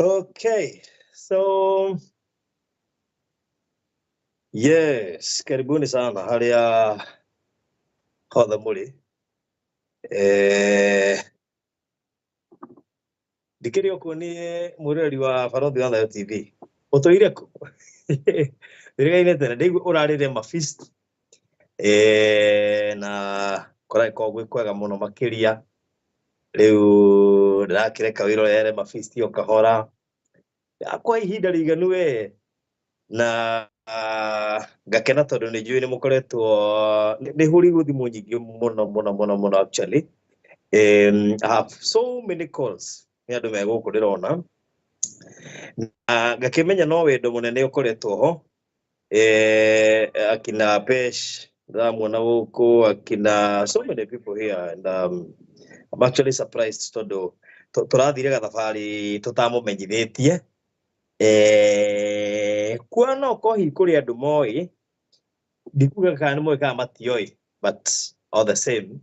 Okay, so yes, karibuni sana haria hothe muri. Ndikirio kuonie mureri wa Barothi wa Thayo TV. Utoire ku. Ndirigaine tene ndigu urarire mafeast. Na korai ko gwikwega muno makiria. Riu ndirakireka wirorere mafeast yo kahora. Akwa ihinda riganu we na gakena tondu ni njui ni mukoretwo ni huri guthimu nyingi muno actually. I have so many calls ni andu me guku ndirona gakimenya no wendo munene ukoretwo ho akina Pesh ndamwona guku akina so many people here and I'm actually surprised tondu turathire gathabari tutamumenyithitie kwa no kohi kuri andu moi ndikuga kana moi kana matioi but all the same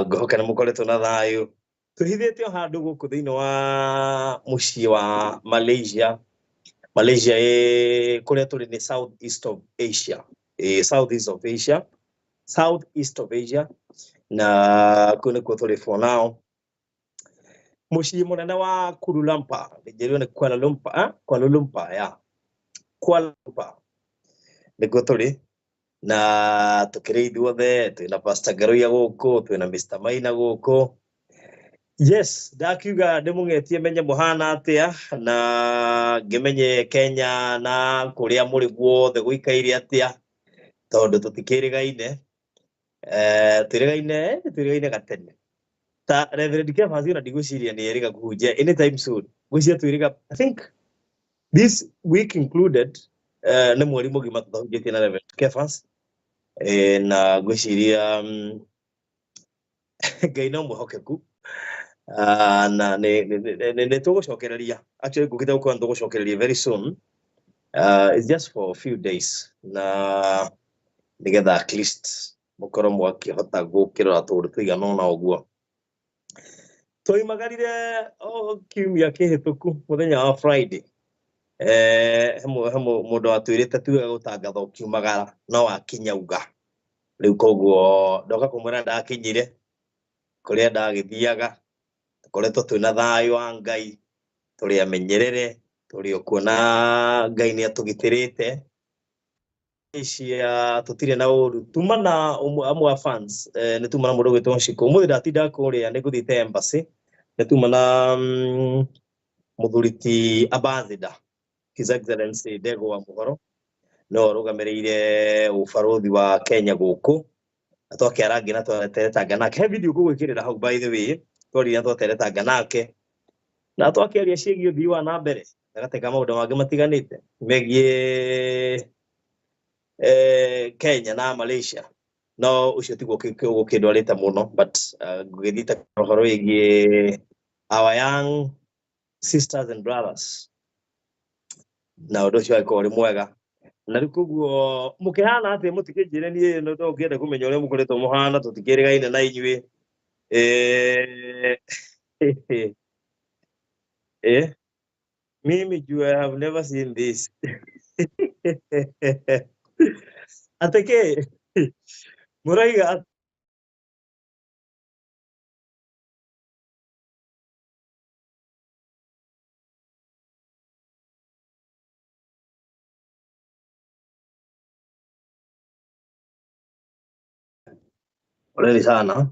gohoka na mukoretwo na thayo tuhithite handu guku thiini wa mucii wa Malaysia kuria turi ni southeast of Asia na kune ko turi for now mucii munene wa Kuala Lumpur ndijerio ni Kuala Lumpur niko turi na tukire ithuothe twina Pastor Garuya guku twina Mr. Maina guku. Yes, ndakiuga ndimungetie menye muhana atia na ngimenye Kenya na kuria muri guothe guikaire atia tondu tutikirigaine twirigaine gatene ta Reverend Kevas na ndigociria ni eriga kuhunjia anytime soon gucia twiriga I think this week included ni mweri mugima tuthahunjitie na Reverend Kevas na gwiciria Ngai no muhokeku na ne tugucokereria actually gukita uko tugucokereria very soon. It's just for a few days na nigetha at least mukoro mwakihota gukirora tundu tuigana na uguo toimagarire kiumia kihituku muthenya wa Friday hemo mundu atwirite tuga gutangatha ukiumagara no akinyauga riu koguo ndoka kumwira ndakinyire kuria ndagithiaga tukoretwo twina thayo wa Ngai turi amenyerere turi okuona Ngai ni atugitirite cia tutire na uru tumana amwe fans ni tumana mundu gwitwo Nshiko muthi ndatinda kuria ni guthite embassy ni tumana muthuriti ambassador His Excellency Ndegwa wa Muhoro no rugamirire ubarothi wa Kenya guku atoke arangi na twetereta nake he video gugwikirira hau by the way tori na twetereta nake na twakiaria ciĩgiĩ ũthii wa na mbere agateka maũndũ mangĩ matiganĩte megiĩ Kenya na Malaysia no ucio tiguo gũkĩndwarĩte mũno but ngũgĩthita ũhoro wĩgiĩ our young sisters and brothers na ũndũ ũcio ũkorwo ũrĩ mwega na rĩu koguo mũkĩhana atĩ mũtikĩnjĩre niĩ no ngĩenda kũmenya ũrĩa mũkoretwo mũhana tũtikĩrĩgaine na inyuĩ mimi I have never seen this ateke muraiga Poleni sana.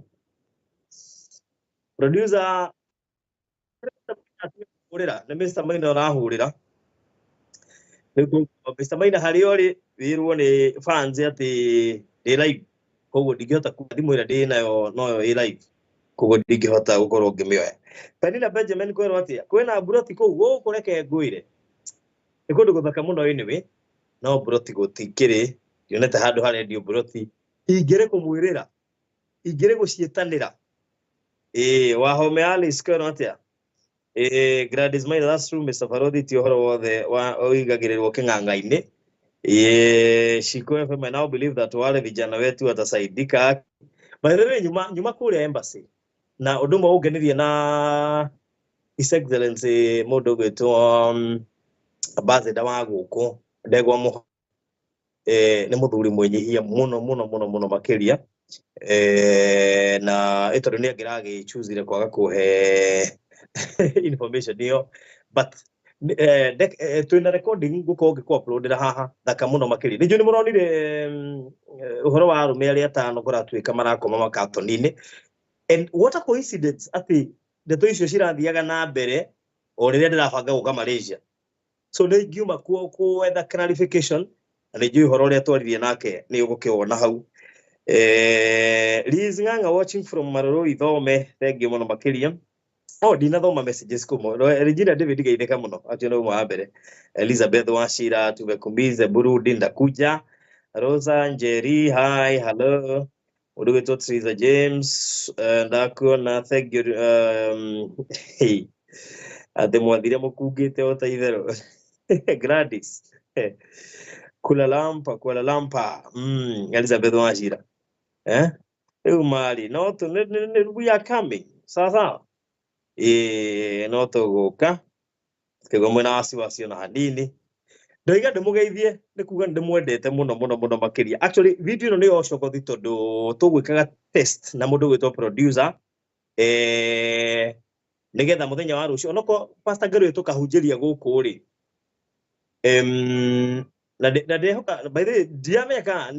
Producer urira ni Mr. Maina arahurira. Mr. Maina hari ori wirwo ni fans ati ndi live. Koguo ndingihota kuthimå ä rä a ndä nayo noyo ä live koguo ndingihota gå korwo ngä mä oya. Penina Benjamin kwerwo atä kwina mburoti kå u gå kå reke ngå ä re nä kå ndå gå thaka må no anyway no mburoti gå tikä rä ndionete handå harendio mburoti ingä rä kå mwä rä ra ingä rä gå ciätanä ra Wahome Alice kwerwo atä Gladys Maina, that's true. Mr. Farodhi ti ohoro wothe oigagĩrĩrwo kĩng'ang'a-inĩ. Shiko FM, I now believe that wale vijana wetu watasaidika. By the way, nyuma kule embassy na ũndũ ũmwe ũngenirie na His Excellency mũndũ gwĩtwo ambassador wa gũkũ Ndegwa Mũhoro nĩ mũthuri mwĩnyihia mũno makĩria na ĩtondũ nĩ angĩragĩchuzire kwaga kũhe information niyo but twina recording guko ngiko uploadera haha thaka muno makiri niju ni muronire uhoro wa arume ari atano kuratuika marakoma makatoni-ini and what a coincidence ati ndeto icio cirathiaga na mbere o riria ndirabanga guka Malaysia so ni ngiuma kuetha clarification na niju uhoro uria twaririe nake ni ugukiona hau Liz Ng'ang'a watching from Maroro Ithome thank you muno makiria ndinathoma messages kumo Regina David geitheka muno ati no mwa mbere Elizabeth Washira tumekumbize Burundi ndakuja Rosa Njeri hi hello Udugeto Triza James ndakuona thank you ate mwathire mukugite otaithero Gladys Kuala Lumpur Elizabeth Washira mali no we are coming sasa no tuguka kigo mwena wasiwasi na hanini ndoiga ndimugeithie ni kuga ndimwendete muno makiria actually video ino ni ocokothi tondu tugwikaga test na mundu gwitwo producer nigetha muthenya wa rucio onoko Pastor Ngari tukahunjiria guku ri na ndehoka by the way ndiameka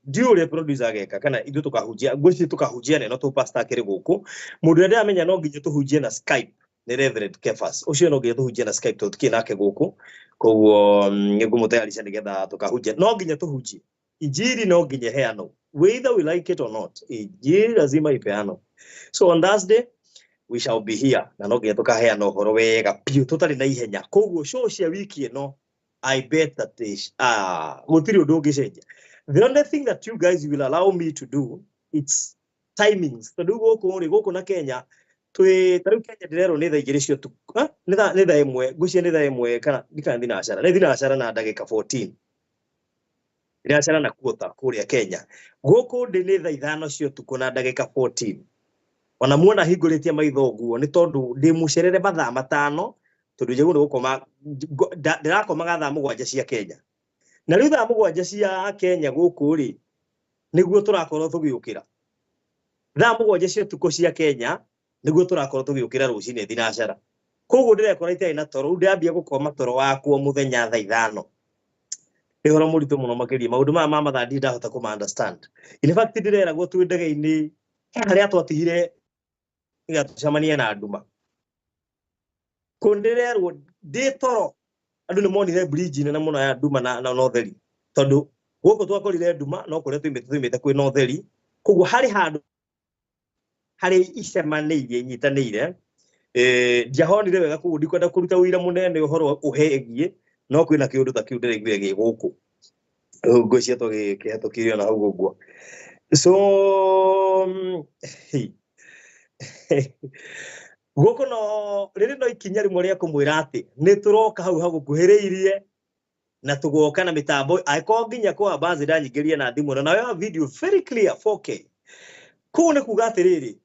ndiure producer ageka kana ithu tukahunjia ngwici tukahunjia no tu pastor akiri guku mundu ndia amenya no nginya tuhunjie na Skype ni Reverend Kefas ucio no nginya tuhunjie na Skype tuki nake guku koguo ngumutayarisha nigetha tukahunjia no nginya tuhunjie injiri no nginya heano whether we like it or not injiri lazima ipeano so on Thursday we shall be here na no nginya tukaheana uhoro wega piu tutari na ihenya koguo show cia wiki ino I bet that the only thing that you guys will allow me to do it's timings to do goko na Kenya taru Kenya direro ni thaa igiri cio tu ni thaa imwe gucia ni thaa imwe kana ndikana thina na ndagika 14 ndinacera na kuota kuria Kenya goko ndi ni thaa ithano cio tu na ndagika 14 ona muona hinguritie maitho guo ni tondu ndi mucerere mathaa matano tondu jegu gukoma ndirakomaga thaa mugwanja cia Kenya na riu thaa mugwanja cia Kenya guku ri niguo turakorwo tugiukira thaa mugwanja cia tuko cia Kenya niguo turakorwo tugiukira rucini thinacara koguo ndirekora itai na toro ndiambia gukoma toro wakwo muthenya thaa ithano ihoro muritu muno makiri maundu ma mathandi ndahota ku understand in fact ndireragwo tu ndege-ini haria twatihire igatucamania na nduma kondererwo nditoro andu ni monire bridge na muno ya nduma na notheri tondu guko twakorire nduma no kuria tuimite kwi notheri koguo hari handu hari icemanirie nyitanire jahonire wega koguo ndikwenda kuruta wira munene uhoro uhegie no kwina kiundu ta kiu ndireigire gi guku ngwicia tugikihatukirio na hau guo so guko no riri no ikinya rimwe ria kumwira ati ni turoka hau hagukuhiriirie na tugoka na mitambo aiko nginya kwa bazi ndanyingiria na thimu na nayo video very clear 4K ku ne kuga atiriri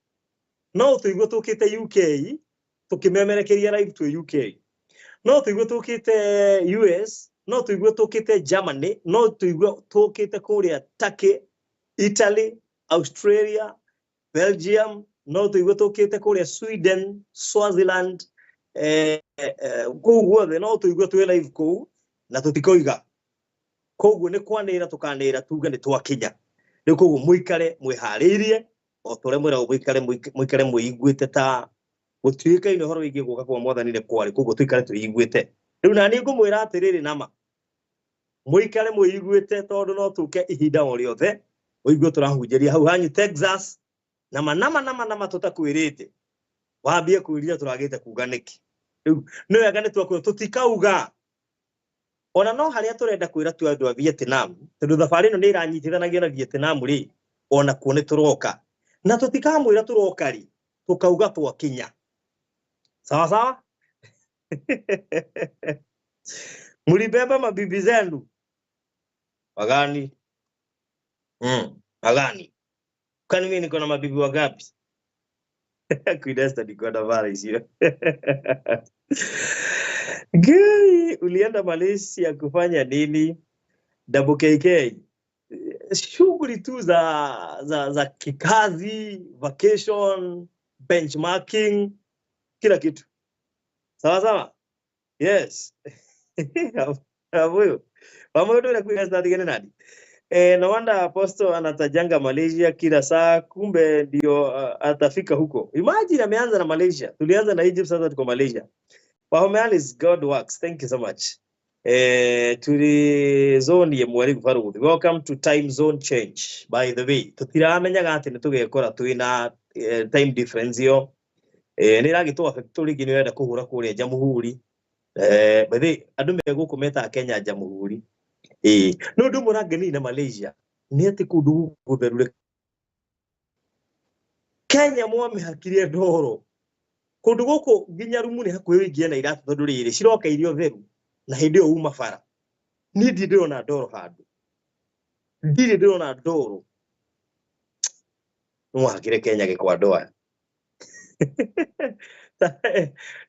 no tuigwe tukite UK tukimemerekeria live to UK no tuigwe tukite US no tuigwe tukite Germany no tuigwe tukite kuria Turkey Italy Australia Belgium no tuigwe tukite kuria Sweden Swaziland koguo no tuigwe twi live ku na tutikoiga koguo ni kwanira tukanira tuga ni twakinya riko muikare mwiharirie o tore mwira muikare muiguite ta gutuika ino horo igi guka kwa mwathani ne kwari koguo tuikare tuiguite riu nani ngumwira atiriri nama muikare muiguite tondu no tuke ihinda o riothe uigwe turahunjeria hau hanyu Texas nama tutakwirite wambie kwiria turagite kuga niki riu no wega ni twakwo tutikauga ona no haria turenda kwira tu andu a Vietnam tondu thabari no ni iranyitithanagio na Vietnam ri ona kuone turoka na tutikamwira turoka ri tukauga twakinya sawa sawa mulibeba mabibi zenu wagani wagani kwani mimi niko na mabibi wangapi kuidesta niko na vale sio Gay, ulienda Malaysia kufanya nini? Double KK. Shughuli tu za kikazi, vacation, benchmarking, kila kitu. Sawa sawa? Yes. Hapo. Pamoja na kuingia gani nani? No wonder Apostle anatajanga Malaysia kila saa, kumbe ndio atafika huko. Imagine ameanza na Malaysia. Tulianza na Egypt, sasa tuko Malaysia. Wahomealis, God works. Thank you so much. To the zone ye mwari kufaruguthi. Welcome to time zone change. By the way, tutiramenya gati nitugekora twina time difference yo. Niragitwa factory gini wenda kuhura kuria Jamuhuri. By the way, andu meguku meta Kenya Jamuhuri. No ndu murageni na Malaysia. Ni ati kundu gutherure. Kenya mwame hakirie ndoro. Kundu guku nginya rumu ni hakuhi wingie na iratu tondu riri ciroka irio theru na hindi o uma bara ni ndirona ndoro handu ndirona ndoro mwagire Kenya gikwa ndoa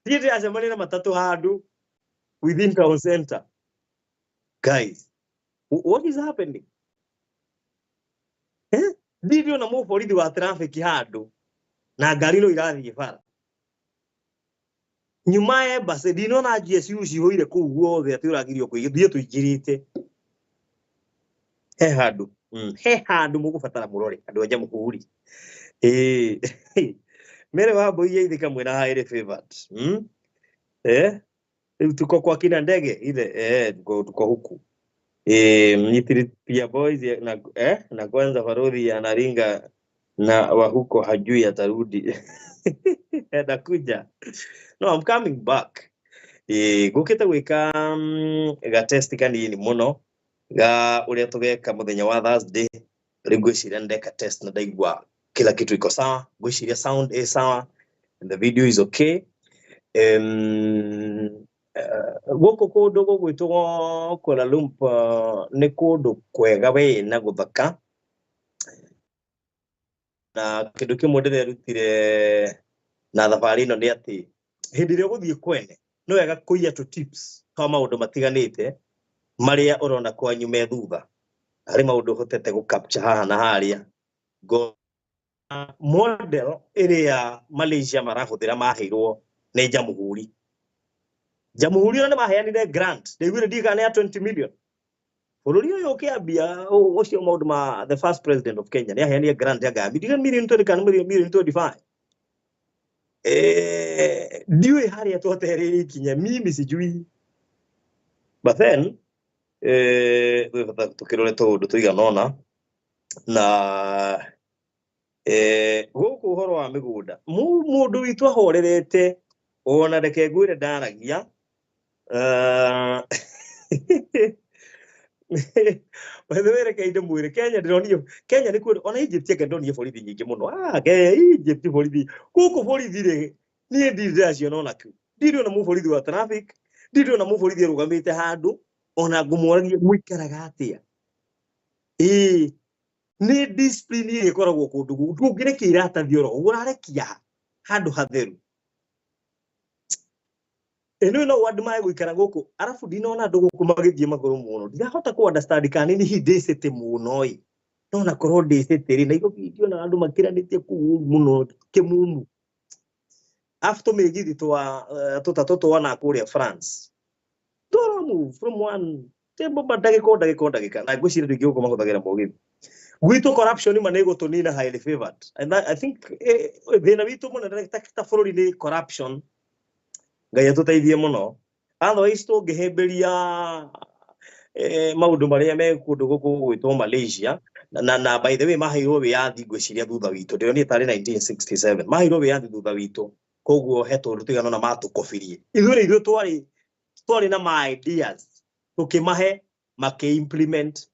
ndiri acemania na matatu handu within town center. Guys, what is happening? Ndirona mu borithi wa traffic handu na ngari no irathie bara nyumae base dino na GSU cihoire ku guothe ati uragirio kwithie tuingirite he handu mugubatara murore andu anja Muhuri mere wa boiye ithika mwena haire favored tuko kwa kina ndege ile tuko huku mnyitiri pia boys na kwanza farodhi anaringa na wa huko hajui atarudi anakuja. No, I'm coming back. Gukita gwika ga test kanini muno ga uria tugeka muthenya wa Thursday rigwiciria ndeka test na ndaigwa kila kitu iko sawa, gwiciria sound is sawa and the video is okay. Goko kundu gugwitwo Kuala Lumpur ni kundu kwega we na guthaka na kindu kimwe ndirerutire na thabari ino ni ati hindi ria guthie kwene no wega kuiya tu tips twa maundu matiganite maria urona kwanyu me thutha hari maundu hotete gu capture haha na haria go model area Malaysia marahuthira mahirwo ni Jamuhuri ni maheanire grant they dika ne 20 million bururi uyu ukiambia ucio maundu ma the first president of Kenya ni aheanire grant ya gambi diga million 25 diwe hari ya tuotereri kinya mimi sijui but then tukirore tondu tuiganona na guku horo wa migunda mundu witu ahorerete ona reke ngwire ndaragia wethere kainde mwire Kenya ndironio Kenya ni kwenda ona Egypt yake ndonio borithi nyingi muno Egypt borithi guku borithi ri ni ndiracio nona ku ndirio na mu borithi wa traffic ndirio na mu borithi rugamite handu ona ngumuragia mwikaraga atia ni discipline ikoragwo kundu ndungireke iratathio urarekia handu hatheru eno no wadmaye gwikara guku arafu ndinona andu guku magithie maguru muno ndirahota ku understand kana ni hindicete muno no na korwo ndicete ri na igo video na andu makiranitie ku muno kimumu after megithi tutatu wana kuria France don't move from one tembo badage ko na ngwicire ndingi guku maguthagira mugithi Gwito corruption manego tonina highly favored. And I think thina witu muno ndakita bururi ni corruption. Ngai atuteithie muno. Otherwise tungihimbiria maundu maria me kundu guku gwitwo Malaysia na by the way maheirwo wiathi ngwiciria thutha witu ndio ni tari 1967 maheirwo wiathi thutha witu koguo heto rutigano na matukobirie ithuĩ twari na my ideas tukimahe implement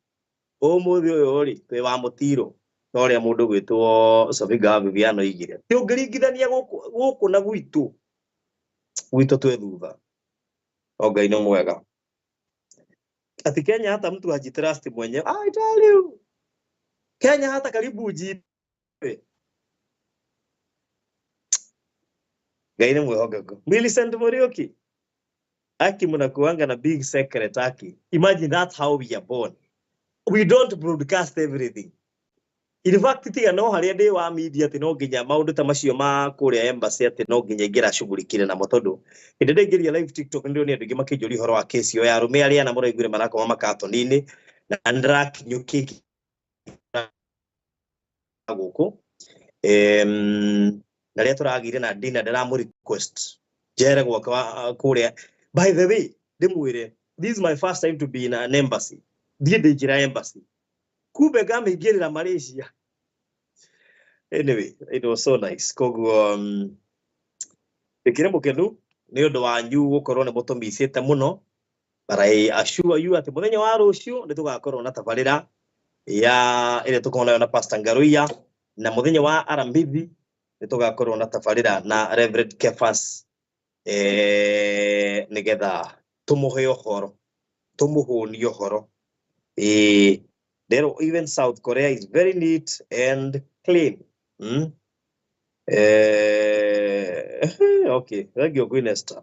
umuthi uyu ri twi wa mutiro toria mundu gwitwo Sofiga Viviano igire ti ungiringithania guku na gwitu twi thutha Ngai ni mwega ati Kenya hata mtu hajitrust mwenyewe. I tell you. Kenya hata karibu ujipe. Ngai ni mwehogago. Millicent Murioki. Aki mnakuanga na big secret aki. Imagine that's how we are born. We don't broadcast everything. In fact tiga no haria ndi wa media ti no nginya maundu ta macio ma kuria embassy ati no nginya ingira shughurikire na motondo indi ndingiria live TikTok ndio ni andu ngi makijuri horo wa kesi yo ya rume aria na muraigure marakoma makatonini na ndrak nyukiki guku na ria turagire na dina ndiramu request jere gwaka kuria. By the way ndimwire this is my first time to be in an embassy ndie njira embassy kumbe ngamingirira Malaysia. Anyway, it was so nice. Koguo ikire mukenu ni undu wanyu gukorwo ni mutumicite muno, but I assure you ati muthenya wa rucio ni tugakorwo na tabarira ya ile tuko nayo na Pastor Ngaruiya na muthenya wa Arambithi ni tugakorwo na tabarira na Reverend Kefas nigetha tumuhe uhoro tumuhuni uhoro. There even South Korea is very neat and clean. Okay, thank you, Queen Esther.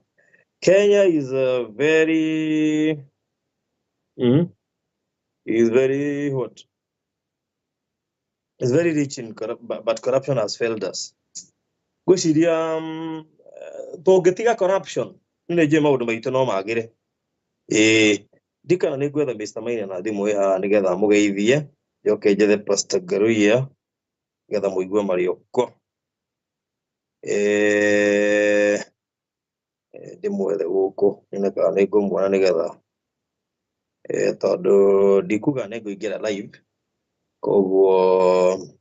Kenya is very what? It's very rich in but corruption has failed us. Gwiciria tungitiga corruption nĩ nje maundu maitu no magire. Dikana nĩ gwetha Mr. Maina na thimu ya nigetha mugeithie njoke njethe Pastor Ngaruiya nigetha muigue marioko ndimwethe guku nĩneka nĩngũmuona nigetha tondu ndikuga nĩngũingĩra live koguo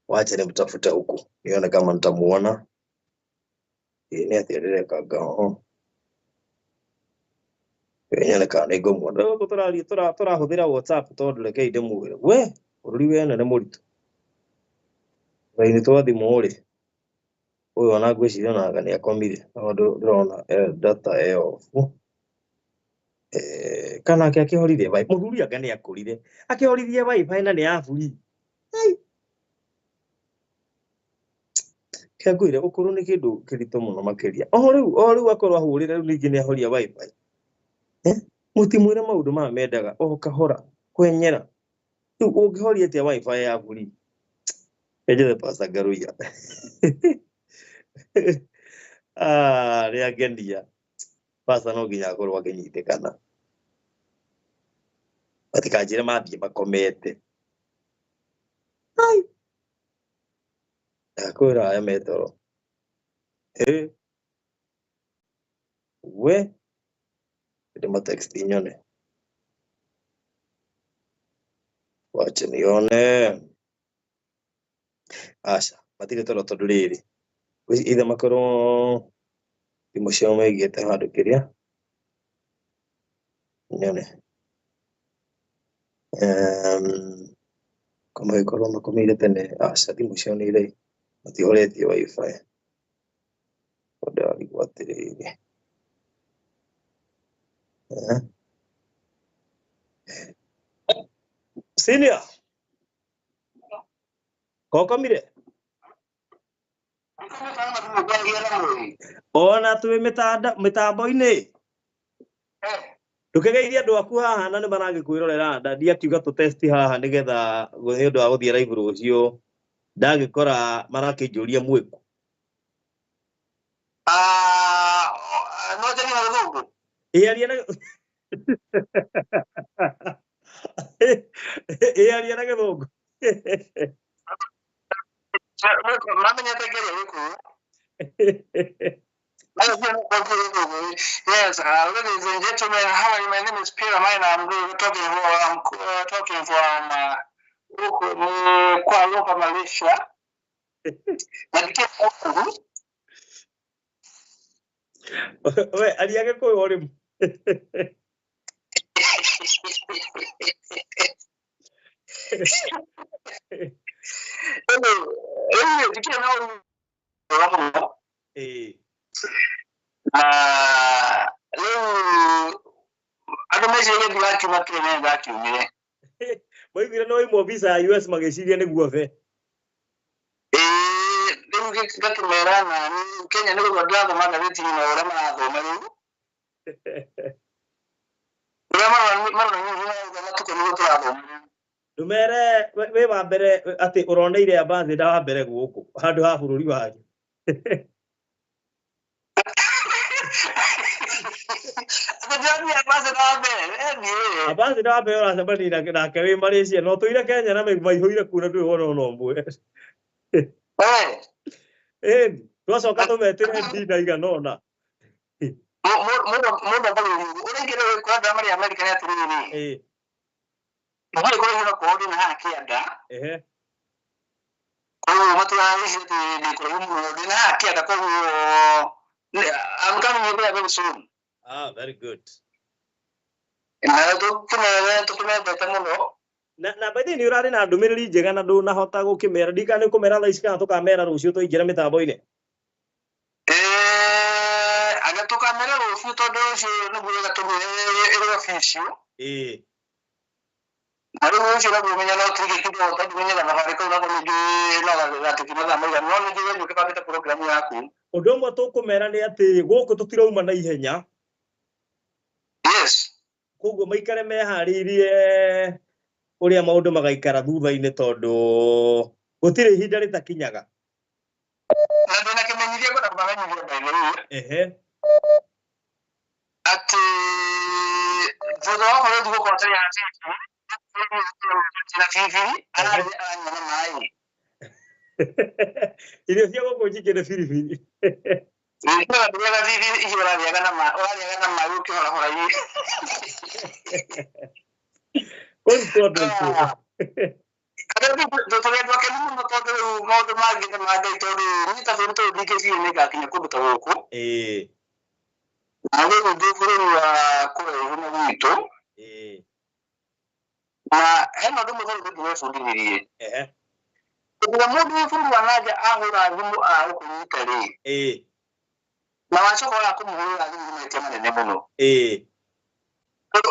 wacha nimtafute huku nione kama nitamuona ni atia ndireka ngaho nione kana nĩngũmuona tũrahuthĩra WhatsApp tondu rekei ndimwire we ururi wene nĩ mũritũ raini twa thimũ ri uyu ona ngwiciria naga nĩ akomire tondu ndĩrona data ĩyo kana akĩhorithia wifi mũthuri anga nĩ akũrire akĩhorithia wifi na nĩ ya free kĩangwire ũkũrũ nĩ kĩndũ kĩritũ mũno makĩria o rĩu akorwo ahũrĩre rĩu ningĩ nĩ ahoria wifi mutimwĩre maũndũ maya mendaga o kahora kwenyera rĩu ũngĩhoria atĩa wifi ya free njethe Pastor Ngaruiya rĩangenia Pastor no nginya akorwo akĩnyitĩkana matikanjĩre mathiĩ makomete ndakwĩra aya metoro we ndĩmatext nyone wache nione aca matirĩ toro tondu rĩrĩ ithe makorwo thimũ ciao maigĩte handũ kĩrĩa nyone kamaikorwo makomeire tene aca thimũ ciao nĩ irĩ matihoretie wifi ndarigwo atĩrĩrĩ Senior kokomire ona twi mitambo-inĩ tukigeithia andu aku haha na nĩ maragĩkwĩrorera ndandi akiuga tu test haha nigetha nĩ ũndũ wa gũthiĩ live rũciũ ndagĩkora marakĩnjũria mwĩku no tena na gũkũ aria na aria na githungu Yes, ladies and gentlemen, how are you? My name is Peter Mine. I'm talking from Kuala Lumpur, Malaysia. we aria gikuyu uri Moigire no imo visa ya US magiciria niguo ve gatumera na Kenya niguo ndatho magatheti na ora marathoma riu Dumere we wa mbere ati uroneire ambassador wa mbere guku handu ha bururi wanyu ambassador wa mbere uracemani nake wi Malaysia no tuire Kenya na maihuire kuna ndui wona ona umwe twacoka tumetire ndina igana ona urengere kwa damari Amerika ya turiri Ndio kwa kodi na haki ada. Kwa watu wanaishi ni kwa hiyo na haki ada kwa I'm coming here very soon. Very good. Na tukuna betamuno. Na baadhi ni urari na ndumiriri njega na ndu nahota gukimera ndikane kumera thaa ici kana tukamera rucio tuingira mitambo-ini aga tukamera rucio tondu ucio niguo gatumire ero official Aru ucio na kumenya no tuge kidogo tumenya na Safaricom na kumenya na tukinaza moja no ndio ndio kipata programu yaku undu umwe tukumera ni ati guku tutirauma na ihenya Yes koguo maikare meharirie uria maundu magaikara thutha-ini tondu gutire ihinda ritakinyaga na ndina kimenyithia kwa kumenya ndio ati thutha wa kuria thuko kwa tari irio cia guku njikire biribiri eno ndu muthoni ndu wefundithirie kugira mundu wifundu wanaja ahura thimu akunyita ri na wacoka kumuhura thimu ni tema nene muno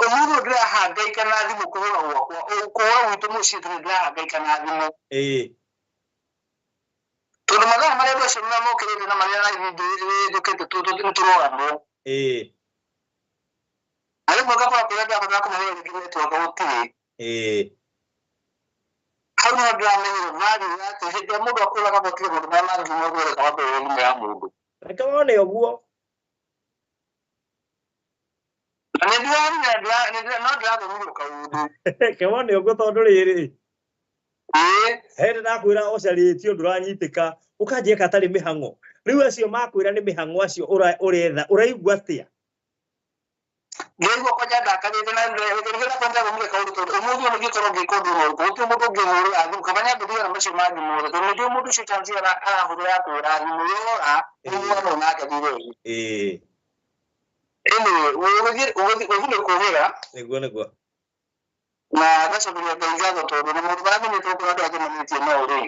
umundu ndirahangaika na thimu kuhura gwakwa kuhura gwitu mucii tu ndirahangaika na thimu tondu mathaa maria andũ acio mokĩrĩte na maria ndũkĩte tũrogamwo na rĩmwe ngakora kũrĩa ndĩrabatara kũmahũra rĩngĩ netiwaka gũtirĩ hau no ndĩramenyire value ya atĩ hĩndĩ ĩrĩa mũndũ akũraga gũtirĩ mũndũ marĩa mangĩuma gwĩka wa mbere thimũ ya mũndũ reke wone ũguo na no ndĩrathomirwo kaũndũ reke wone ũguo tondũ rĩrĩ hĩndĩ ndakwĩra ũcarĩtio ndũranyitĩka ũkanjia katarĩ mĩhang'o rĩu acio makwĩra nĩ mĩhang'o acio ũretha ũraigua atĩa Ngĩigua kwa ndakarĩte na ngĩrĩgĩra kwenda gũmire kaũndũ tondũ ũmũthĩ nĩ gĩkorwo gĩkũndũ ũru gũtirĩ mũndũ ũngĩhũrĩra thimũ kamenya ndũthĩra macio mangĩ mothe tondũ nĩguo mũndũ ũcio tanzi arahũthĩra kũhũra thimũ yora ũguo nake thire ũgũthiĩ kũhũra nĩguo na gacokeria Ngai ngatho tondũ nĩ mũndũ maramenyete ũkũrĩa andũ ajemanĩtie nao rĩ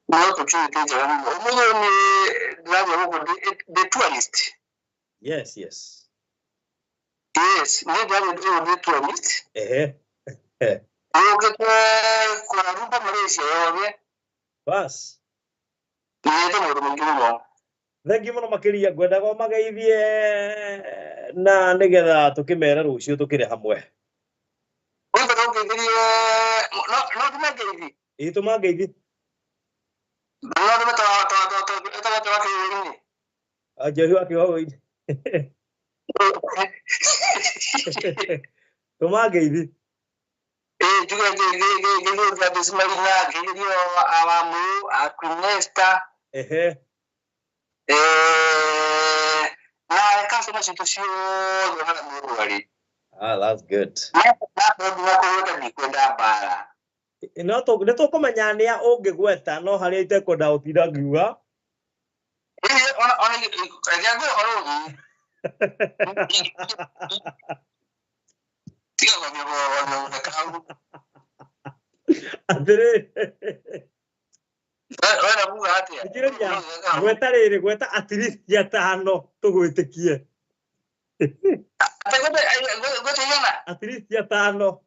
no opportunity njega mũno ũmũthĩ nĩ ndĩrathiĩ gũkũ the tourist yes nĩ ndĩrathiĩ the tourist Kuala Lumpur Malaysia yothe bas nĩete maũndũ maingĩ mũno thengi mũno makĩria ngwendaga ũmageithie na nĩgetha tũkĩmera rũciũ tũkĩrĩ hamwe Wewe ndio ungeithirie no tumegeithie tũmangeithie no tumetoa kĩrĩrĩ Njohi wa kĩhogo-inĩ tũmangeithie juga gege gadis marina gege awamu akunesta na kaso na situsio yohana muru wali. That's good. Ni kwenda bara. No to kumenya ni a ungigweta no hari itekwenda utinda ngiuga. Ona yago oro. Tiga kwa myo na kau. Atiri. Ora buga atia. Ikiriria gweta riri gweta at least ya 5 tugwitikie. At least ya 5.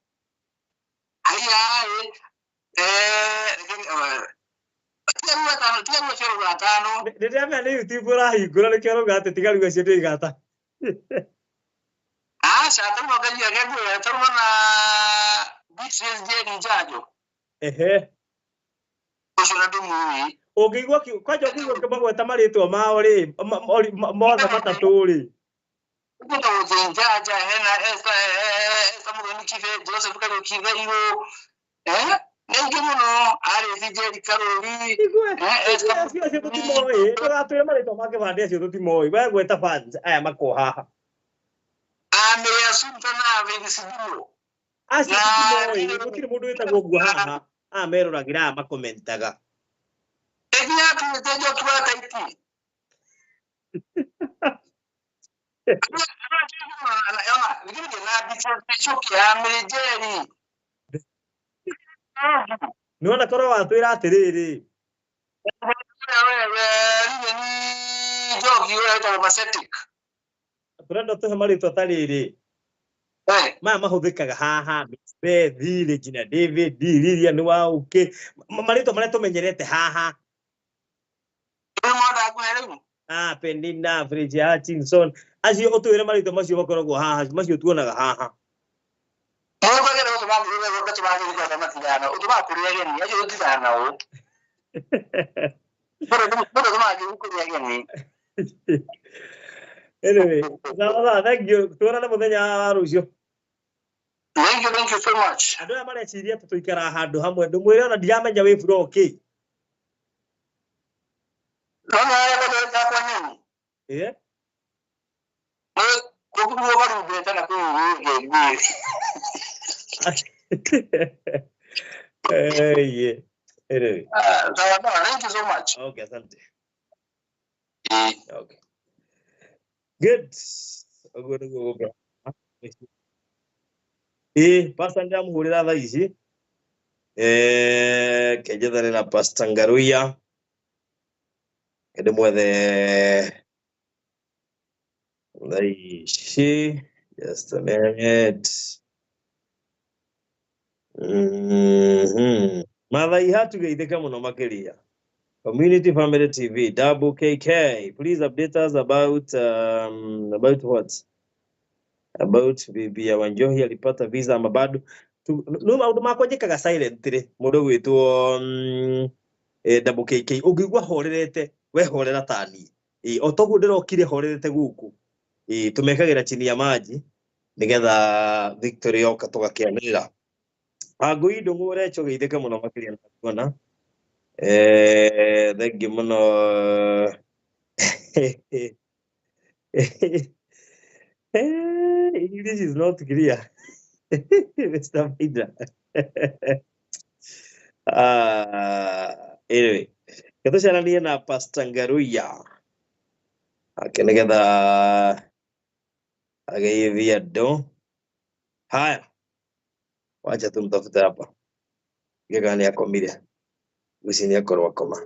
Ndiramenya ni YouTube urahingura nikio ruga ati tigaru gacio ndigata. Shata mwaga gego ya tarumana BCS je njajo. Ushona dumu. Ungigwa kwaje ungigwa kibagweta maritwa mao ri mothe matatu ri. Kuto zinjaja hena esa mugoni kive Joseph kali kive iyo. Nengi muno ari sije karoli. Cio tutimoi tugatwira maritwa make bande acio tutimoi we gweta fans aya makoha. Ame asuntana vigisibulo. Acio tutimoi gutiri mundu witagwo guo haha meruragira makomentaga. Egya tutejo twata iti. Niwona koro watwira atiriri. Turenda tuhe maritwa tariri. Ma mahuthikaga haha Beth, Regina David, Lilian Wauke maritwa maria tumenyerete haha. Pendina, Fridge Hutchinson acio utwire maritwa macio bakoragwo haha macio tuonaga haha. Anyway, thank you. Tuonane muthenya wa rucio. Thank you so much. Andu aya mareciria tuikara handu hamwe ndumwire ona ndiramenya wi broki. Anyway. Thank you so much. Okay, asante. Okay. Good. Pastor ndamuhurira thaa ici. Kenjethane na Pastor Ngaruya. Kende mwethe thaa ici. Just a minute. Mathai hatugeithika muno makiria. Community Family TV, Double KK. Please update us about what? About bibi ya Wanjohi alipata visa ama bado. No maundu makwa njikaga silently. Mundu gwitwo Double KK. Ungigwa horerete, we horera tani. Otogu ndirokire horerete guku. Tumekagira chini ya maji nigetha Victory yoka tugakianira. Agui ndungure cho geithika muno makiria na kuona. Thank you muno. English is not clear. Mr. Peter. Anyway, katucharania na Pastor Ngaruya akenegetha ageithia ndo. Haya, wacha tumtafute hapa gani akomire usini akorwa koma.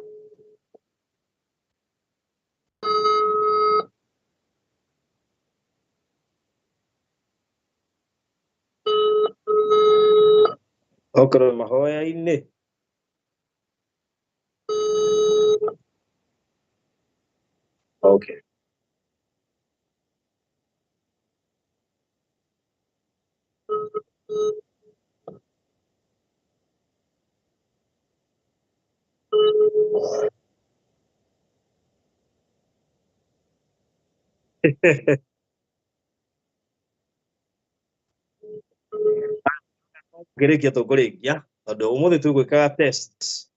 Okoro mahoya ini. Okay. Gerekia tukurekia tondu umuthi tugwikaga test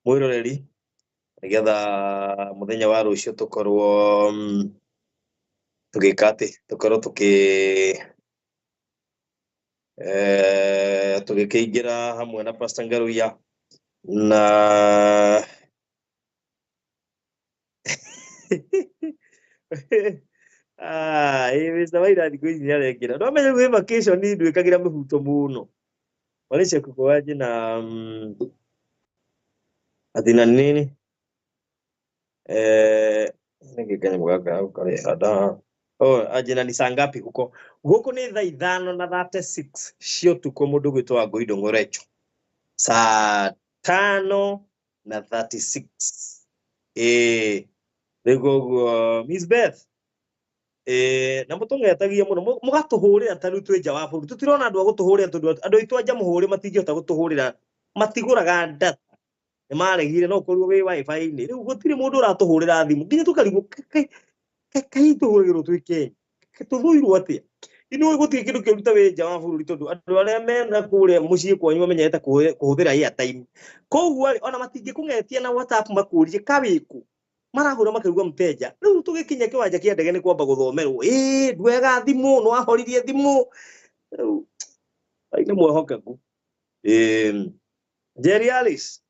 mwiroreri nigetha muthenya wa rucio tukorwo tugikati tukorwo tugikiingira hamwe na Pastor Ngaruya na Mr. Waira thikũ ici nĩarekĩra no menye gwĩ vacation ndwĩkagĩra mĩhuto mũno walisha kukoaje na athina nini ningikanya mugaka au kare ada ajina ni sangapi huko ni thaa 5:36 cio tuko mundu gwitwa Ngoindo Ngorecho saa 5:36 rego Miss Beth na mutungetagia muno mugatuhurira tanu twenja wa buru tutirona andu agutuhurira tondu andu itu anja muhure matingihota gutuhurira matiguraga data ni maregire no korwo wi wifi ni riu gutiri mundu uratuhurira thimu nginya tukarigo kai tuhurigirwo twike tuthuirwo atia ino gutie kindu kiruta wenja wa buru tondu andu aria mena kuria mucii kwanyu menyete kuhuthira airtime koguo ona matingikung'etia na WhatsApp makurie kawiku marahura makauga mteja riu tugikinya kiwanja kia ndege ni kwamba guthomerwo ndwega thimu no ahoririe thimu aina mwahokaku Jerry Alice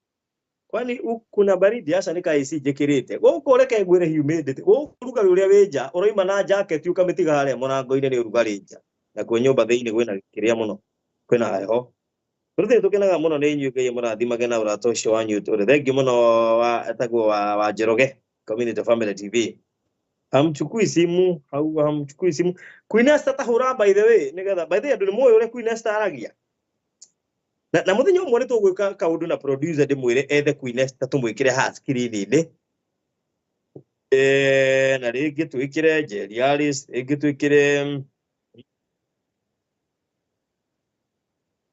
kwani kuna baridi hasa nika AC jekirite guko reke gwire humidity ruga ruria wenja uroima na jacket ukamitiga haria murango-ini ni urugari nja na kwe nyumba thiini gwina kiria muno kwina heho Ruthe tukenaga muno ni inyuĩ Ngai mũrathimage na ũrata ũcio wanyu tũrĩ thengi muno etagwo wa Njoroge Community Family TV hamchukui simu au hamchukui simu Queen Esther tahura by the way nigetha by the way andu ni moyo ure Queen Esther aragia na muthenya umwe ni tugwika kaundu na producer ndimwire ethe Queen Esther tumwikire ha screen-ini na ringi twikire Jerry Alice ringi twikire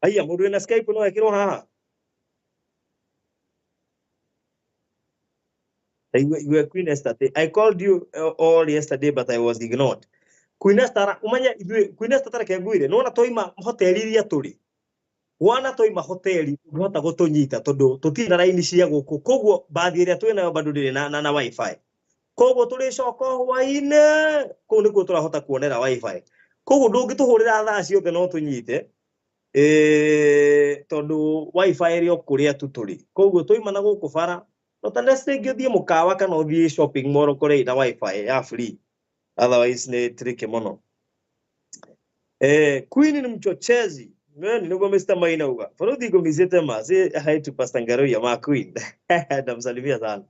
aya mundu ena Skype no ekirwo haha you were Queen Esther. I called you all yesterday but I was ignored. Queen Esther umanya Queen Esther tareke nguire no na toima hoteli iria turi wana toima hoteli ndihota gutunyita tondu tutina raini cia guku koguo bathi iria twina bado ndiri na wifi koguo turi coka hwaine kuu nikuo turahota kuonera wifi koguo ndungituhurira thaa ciothe no tunyite tondu wifi iri okuria tuturi koguo toima na guku bara no ta nesenge thie mukawa kana uthie shopping mall kore na wifi ya free otherwise ni tricky muno Queen ni mchochezi nani niguo Mr. Maina uga faruthi gumizete ma say hi to Pastor Ngaruya ma Queen ndamsalimia sana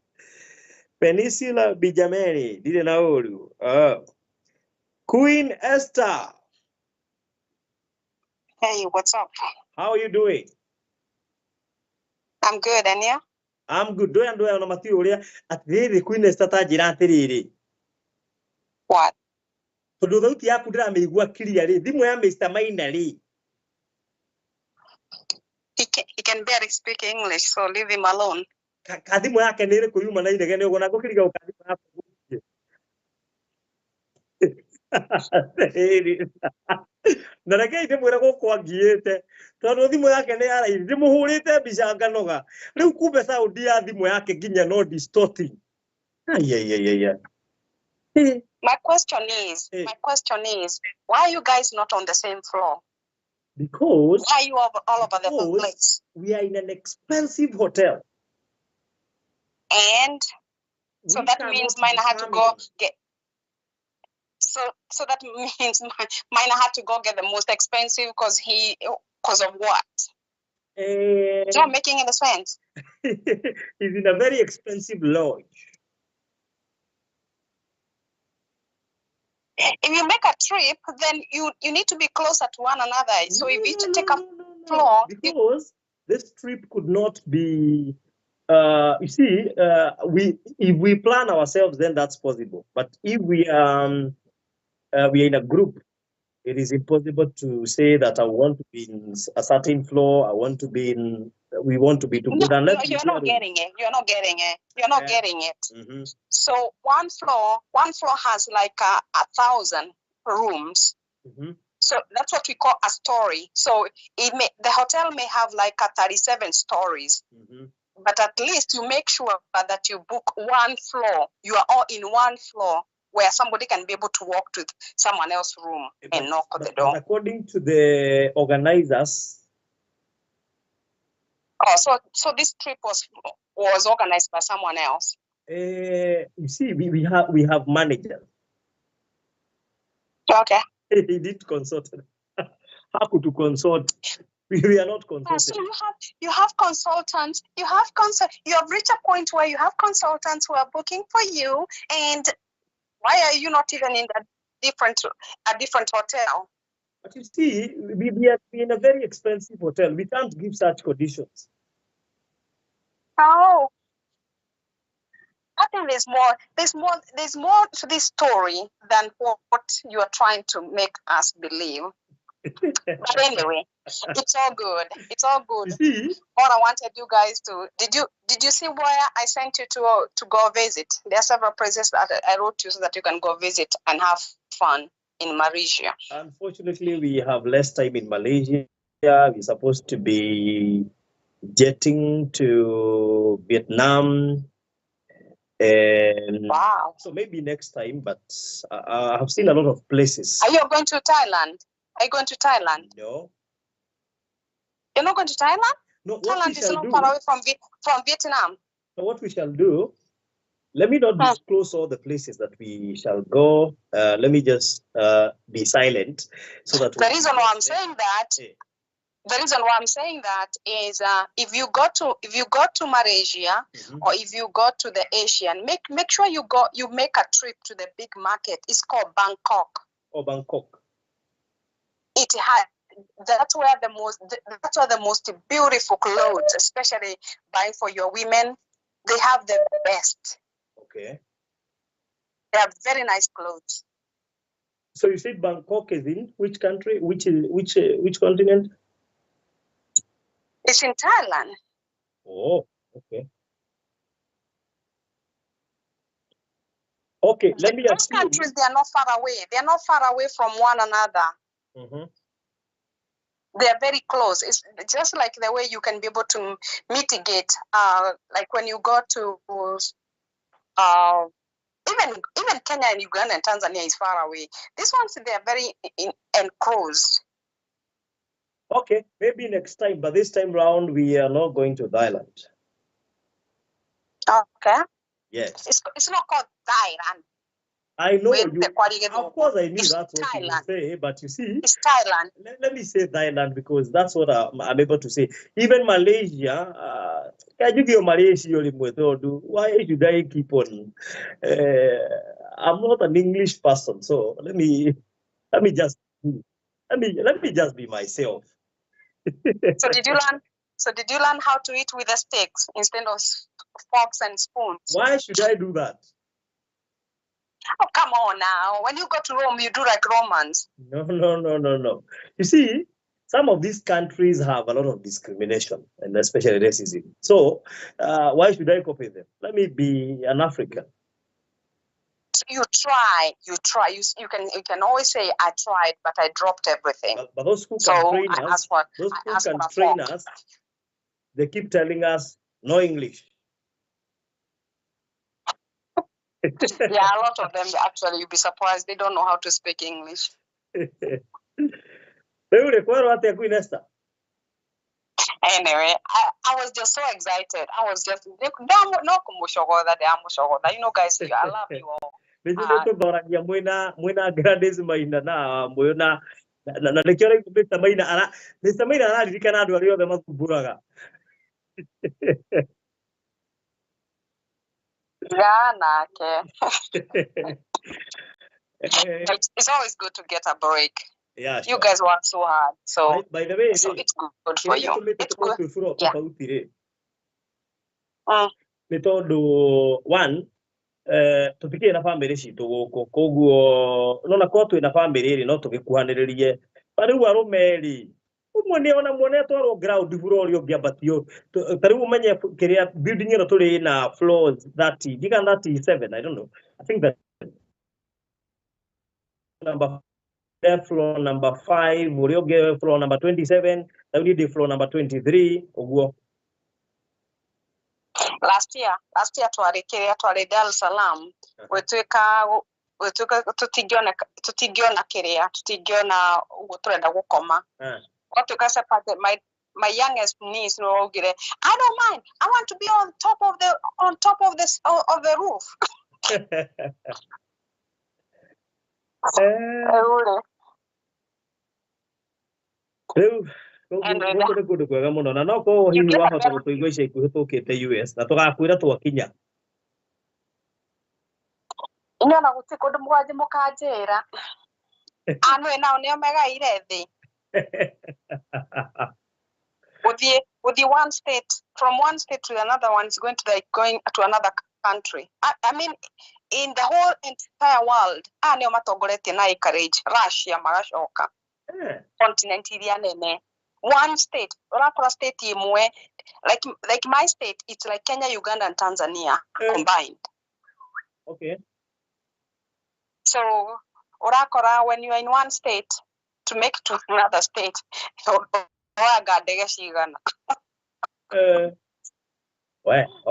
Peninsula Bijameni dile na ulu Queen Esther. Hey, what's up? How are you doing? I'm good, and you? I'm good. Doya na mati uria atiriri Queen Esther ta njira atiriri. What? Tondu thauti yaku ndirameigua clear ri thimu ya Mr. Maina ri. He can barely speak English, so leave him alone. Kathimu yake ni ri kuyuma na indege ni ugona gukiriga ukathimu yako. Na reke ndimwira gukwa ngiite tondu thimu yake ni araithi ndimuhurite mbica nganoga riu kumbe sound ya thimu yake nginya no distorting. My question is, why are you guys not on the same floor? Because why are you all over the whole place? We are in an expensive hotel. And so that means Maina had to go get. So that means Maina had to go get the most expensive because of what? It's not making any sense. He's in a very expensive lodge. If you make a trip, then you need to be closer to one another. So if you take a floor, because this trip could not be. You see, if we plan ourselves, then that's possible. But if we are in a group, it is impossible to say that I want to be in a certain floor. We want to be together. No, you're not getting it. You're not getting it. Mm-hmm. So one floor has like 1,000 rooms. Mm-hmm. So that's what we call a story. So the hotel may have like 37 stories. But at least you make sure that you book one floor. You are all in one floor where somebody can be able to walk to someone else's room and knock on the door. According to the organizers. Oh, so this trip was organized by someone else. You see, we have managers. Okay. He did consult. How could you consult? We are not consulting. So you have consultants. You have reached a point where you have consultants who are booking for you. And why are you not even in a different hotel? But you see, we are in a very expensive hotel. We can't give such conditions. Oh, I think there's more to this story than what you are trying to make us believe. But anyway, it's all good. It's all good. What I wanted you guys to did you see where I sent you to go visit? There are several places that I wrote you so that you can go visit and have fun in Malaysia. Unfortunately, we have less time in Malaysia. We're supposed to be jetting to Vietnam. And wow. So maybe next time, but I have seen a lot of places. Are you going to Thailand? Are you going to Thailand? No. You're not going to Thailand? No. Thailand is not far away from Vietnam. So what we shall do, let me not disclose all the places that we shall go. Let me just be silent so that the reason why I'm saying that. The reason why I'm saying that is if you go to Malaysia or if you go to the Asian, make sure you make a trip to the big market. It's called Bangkok. Oh, Bangkok. That's where the most beautiful clothes, especially buying for your women, they have the best. Okay. They have very nice clothes. So you said Bangkok is in which country? Which continent? It's in Thailand. Oh, okay. Okay, let me those countries, they are not far away. They are not far away from one another. They are very close. It's just like the way you can be able to mitigate, like when you go to even Kenya and Uganda and Tanzania is far away. These ones, they are very enclosed. Okay, maybe next time, but this time round we are not going to Thailand. Okay. Yes. It's not called Thailand. I know of course I knew that's what you would say, but you see, it's Thailand. Let me say Thailand because that's what I'm able to say. Even Malaysia, why should I keep on? I'm not an English person, so let me just be myself. So did you learn how to eat with the sticks instead of forks and spoons? Why should I do that? Oh, come on now. When you go to Rome, you do like Romans. No. You see, some of these countries have a lot of discrimination and especially racism. So why should I copy them? Let me be an African. You try. You can always say, I tried, but I dropped everything. But those who can train us, they keep telling us no English. Yeah, a lot of them, actually, you'll be surprised. They don't know how to speak English. Anyway, I was just so excited. I was just, you know, guys, I love you all. It's always good to get a break. Yeah, you guys work so hard, so by the way, so it's good for you. It's good. Yeah. One, tupikie na family citu guku koguo nona ko twi na family ri no tugikuhaniririe pariu arumeri umwe ona muone twaro ground floor yo giambatio pariu umenye kiria building ino turi na floors 30 giga 37 I don't know I think that number floor number 5 uri ungi floor number 27 na uri floor number 23 uguo. Last year twari Dar es Salaam wetwika tutingiona kiria tutingiona uguo turenda gukoma twatuka separate. My youngest niece no ogire, I don't mind, I want to be on top of the roof. Kundu kwega muno na no ko hihi wahota gutuigua ica ikuhi tukite US na tugakwira twakinya inyona guti kundu mwaje mukanjira anu nao nio megaire thi with the one state, from one state to another one is going to another country. I mean, in the whole entire world, nio matongoretie na encourage Russia magacoka continent iria nene. One state, orakora state imwe, like my state, it's like Kenya, Uganda, and Tanzania combined. Okay. So orakora when you are in one state to make it to another state, okay.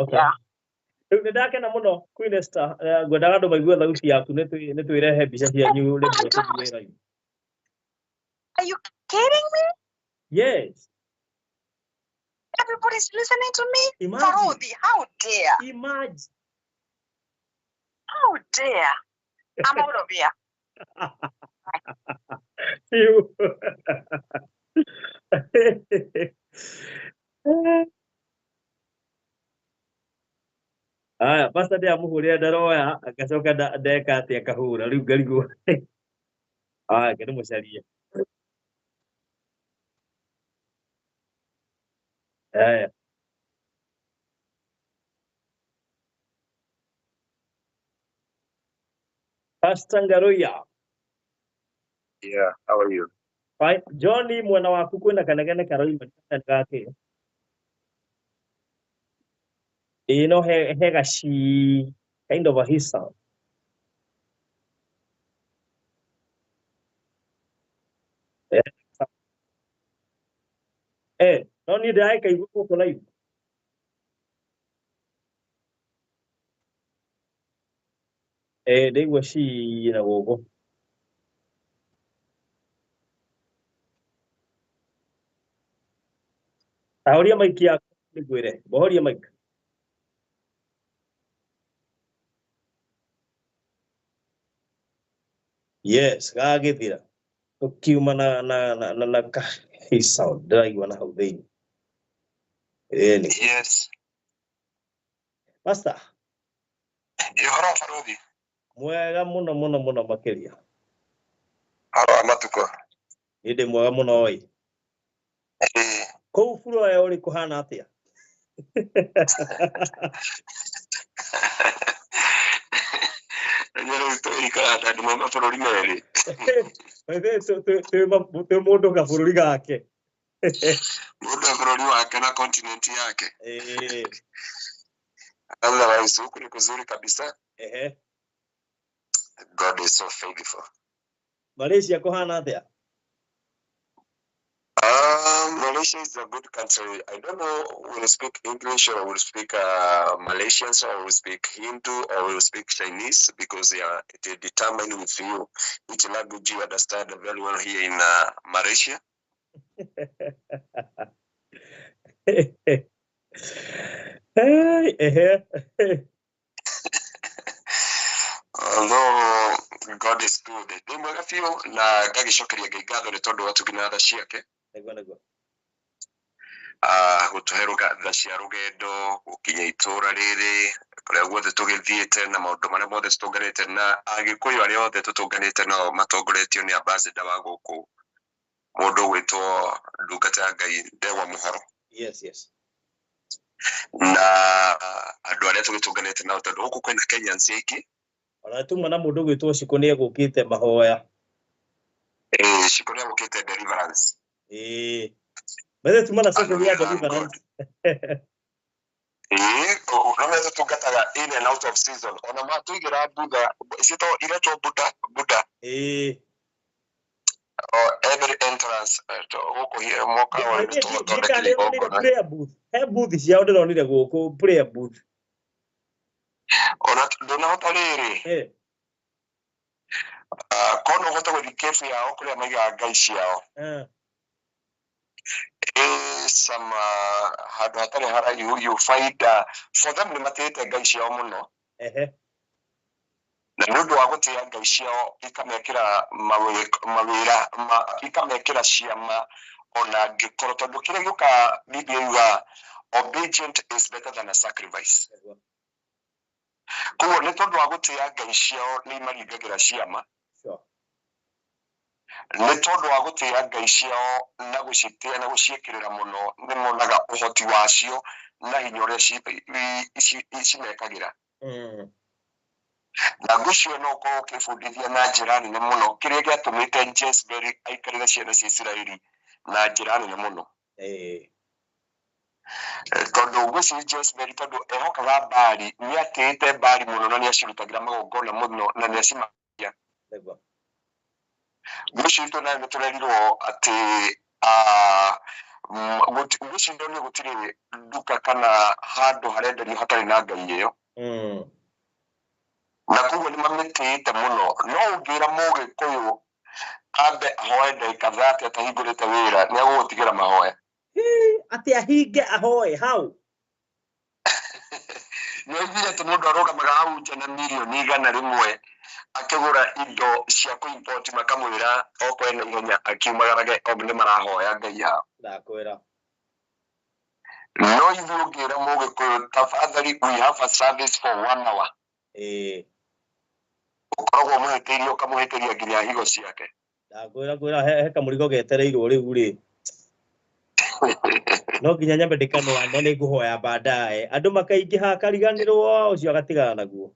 Yeah. Ndakena muno Queen Esther, ngwendaga andu maigua thauti yaku ni twirehe mbica cianyu rĩmwe tũthiĩ live. Are you kidding me? Yes. Everybody's listening to me. Imagine. Farodi, how dare? Imagine. How dare? I'm out of here. You. Aya, basta dia muhuria daroya agacoka ndeka atia kahura riu ngarigwo. Aya, kene mucaria. Aya. Pastor Ngaruya. Yeah, how are you? Fine. Johnny mwana waku kwina kanegene karoima gake. You know, she kind of a his sound. No need I can go for life. They were she, you know, how do you make your body make? Yes, gagithira. Ukiuma na his sound ndiraigua na hau thĩinĩ. Yes. Pastor. Ihoro Farodi. Mwega muno makĩria. Haro amatuko. Inde mwega muno oi. Kũu bũrũri ũyũ ũrĩ kũhana atĩa? Ikara ndu mama bũrũri merĩ. Twe mũndũ ka bũrũri gake. Mũndũ bũrũri wake na continent yake. Otherwise huku ni kuzuri kabisa. God is so faithful. Malaysia kũhana atĩa? Malaysia is a good country. I don't know will speak English or will speak Malaysians or will speak Hindu or will speak Chinese because it determine with you which language you understand very well here in Malaysia. Although God is good. Ndimwega fiyo na ngagicokeria Ngai ngatho ni tondu watugina tha ciake. Gutuheruka tha cia rugendo gukinya itura riri kuria guothe tugithiite na maundu maria mothe tutunganite na agikuyu aria othe tutunganite nao matongoretio ni ambassador wa guku mundu gwitwo ndungata Ngai Ndegwa Muhoro. Yes. Na andu aria tugitunganite nao tondu guku kwina Kenyans aiki. Ona tuma na mundu gwitwo Shiko ni egukite mahoya. Shiko ni egukite deliverance. Bale tuma na soko ya deliverance. Unaweza tugataga in and out of season. Ona matuigira Buddha, isito iretwo Buddha. every entrance huko here moka wa prayer booth. Booth ciao ndironire guku prayer booth. Ona ndonahota riri. Kono hota with kefu yao kule maiga ngai ciao. Some hatari hara you find for them ni matete ngai ciao muno. Na nundu wa gutia ngai ciao ikamekira mawira ikamekira ciama ona ngikoro tondu kire gioka Biblia yuga obedient is better than a sacrifice. Kuo ni tondu wa gutia ngai ciao ni maringagira ciama. Ni tondu wa gutia ngai ciao na gucitia na guciikirira muno ni monaga uhoti wacio na hinya uria cimekagira. Na gucio no ko kifundithia na jirani ne muno kiria giatumite Jezebel aikarira ciana cia Israeli na jirani ne muno. Tondu gucio Jezebel tondu ehokaga Baali ni atite Baali muno na ni acirutagira magongona muno na ni acimagia. Gucio to na turerirwo ati gucio ndo ni gutiri duka kana handu harenderio hatari na ngai iyo. Na kugo ni mametete muno no ngira muge kuyu ambe ahoe ndagika 30 atahingurite wira ni agutigera mahoya ati ahinge ahoe how no ithire tu mundu arugamaga hau nja na milioni 100 akigura indo cia kuimport makamwira okwena ihenya akiumagarage obne marahoya ngai yao ndakwira no ithu ngira muge kuyu tafadhali we have a service for 1 hour ukoragwo muhetirio kamuhetiria nginya higo ciake ndakwira he kamurigo getereirwo riu ri no nginya nyambe ndikano ane ni nguhoya baadaye andu makaingiha kariganirwo ucio agatigana naguo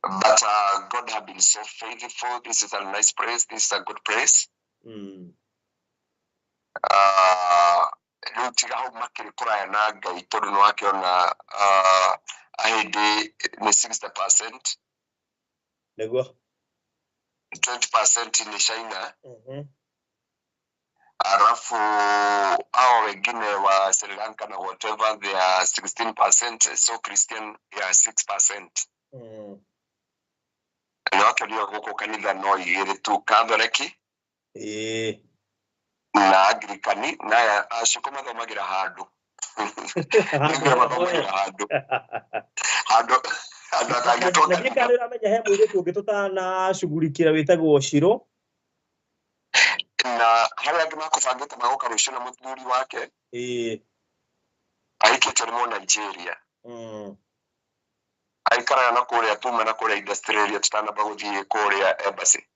but God have been so faithful. This is a nice place. This is a good place. Tiga hau makiri kuraya na ngai tondu no akiona ahindi ni 60% neguo 20% ni China. Alafu hao wengine wa Sri Lanka na whatever they are 16%, so Christian ya 6%. Na wakati huko kanisa no igere tu Katholiki na Anglikani na ashikoma thomagira handu Ngikarira menya he mwiritu ungitutana shughulikira witagwo Shiro na haria angĩ makubangĩte magoka rũciũ na mũthuri wake aikĩte rĩmwe Nigeria aikaraga na kũrĩa tuma na kũrĩa industry area tutanamba gũthiĩ kũrĩa embassy.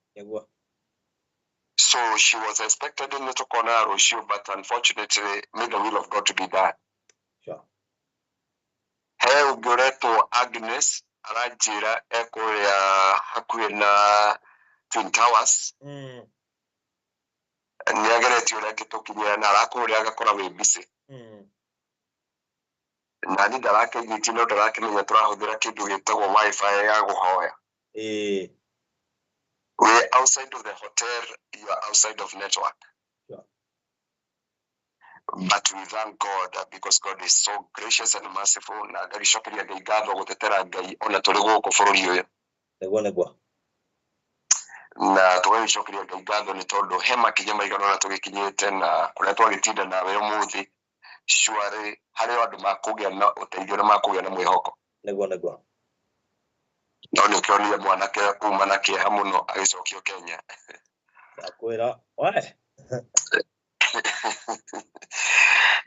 So she was expected in the corner rũciũ, but unfortunately made the will of God to be done. He ũngĩ ũretwo Agnes aranjĩra ekũrĩa hakuhĩ na Twin Towers ni ageretio reke tukinyana na arakuria agakora we busy na ni darake nyiti no darake menya turahuthira kindu gitagwo wifi ya guhoya we outside of the hotel, you are outside of network. But we thank God because God is so gracious and merciful na garishokeria ngai ngatho gutetera ngai ona turi guku bururi uyu negwa na tugacokeria ngai ngatho ni tondu he makinya maigana na tugikinyite na kuria twagitinda nawe umuthi shwari hari andu makugia na uteithio na makugia na mwihoko negwa no ni kionire mwanake kuma na kieha muno agicokio Kenya ndakwira we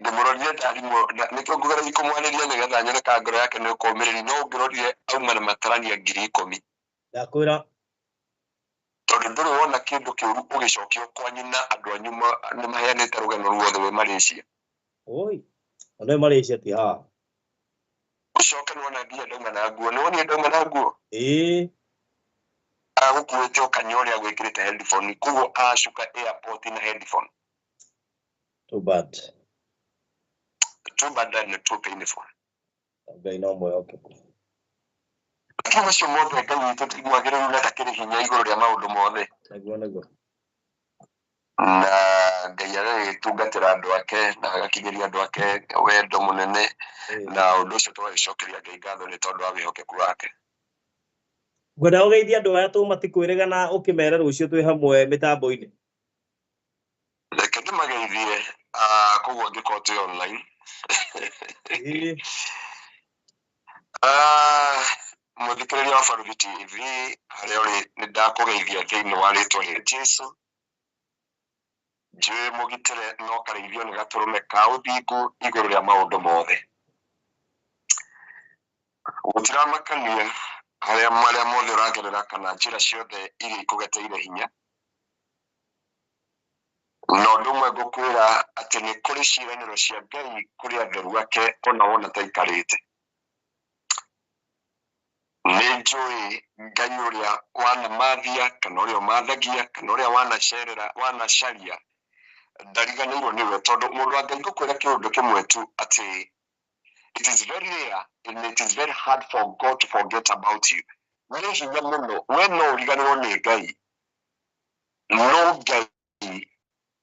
ndimurorire ndarimo nikio ngugera ikumwaniria nigetha nyone ka ngoro yake ni ukomiriri no ngirorire auma na matarania 10,000 ndakwira tondu nduri wona kindu kiuru ugicokio kwa nyina andu anyuma ni maheanite rugano ruothe we Malaysia oi ono Malaysia ti ha ucoke nona ndia ndauma na nguo ni woni ndauma na nguo agukuite ukanyore agwikirite headphone kugo ashuka airport na headphone too bad and too painful. Okay, no more okay. lakini ucio mothe Ngai witũ tigwagĩrĩru na ndakĩrĩ hinya igũrũ rĩa maũndũ mothe naguo na Ngai agagĩtungatĩra andũ ake na agakinyĩria andũ ake wendo mũnene na ũndũ ũcio tũgagĩcokeria Ngai ngatho nĩ tondũ wa wĩhokeku wake. Ngwenda ũgeithia andũ aya tũmatikwĩrĩga na ũkĩmera rũciũ twĩ hamwe mĩtambo-inĩ. Reke ndĩmageithie koguo angĩkorwo twĩ online. Mũthikĩrĩria wa Baruthi TV harĩa ũrĩ nĩ ndakũgeithia thĩinĩ wa rĩtwa rĩa Jesũ. Njũĩ mũgitĩre no karĩithio nĩ gatũrũme ka ũthingu igũrũ rĩa maũndũ mothe. Gũtiramakania marĩa mothe ũragerera kana njĩra ciothe iria ikũgeteire hinya. Na ũndũ ũmwe ngũkwĩra atĩ nĩ kũrĩ ciĩranĩro cia Ngai kũrĩ atheru ake ona wona ta ikarĩte. Nĩ njũĩ Ngai ũrĩa wanamathia kana ũrĩa ũmathagia kana ũrĩa wanacaria ndariganĩirwo nĩwe tondũ mũndũ wa Ngai ngũkwĩra kĩũndũ kĩmwe tu atĩ it is very rare and it is very hard for God to forget about you. Nĩ hinya mũno we no ũriganĩrwo nĩ Ngai no Ngai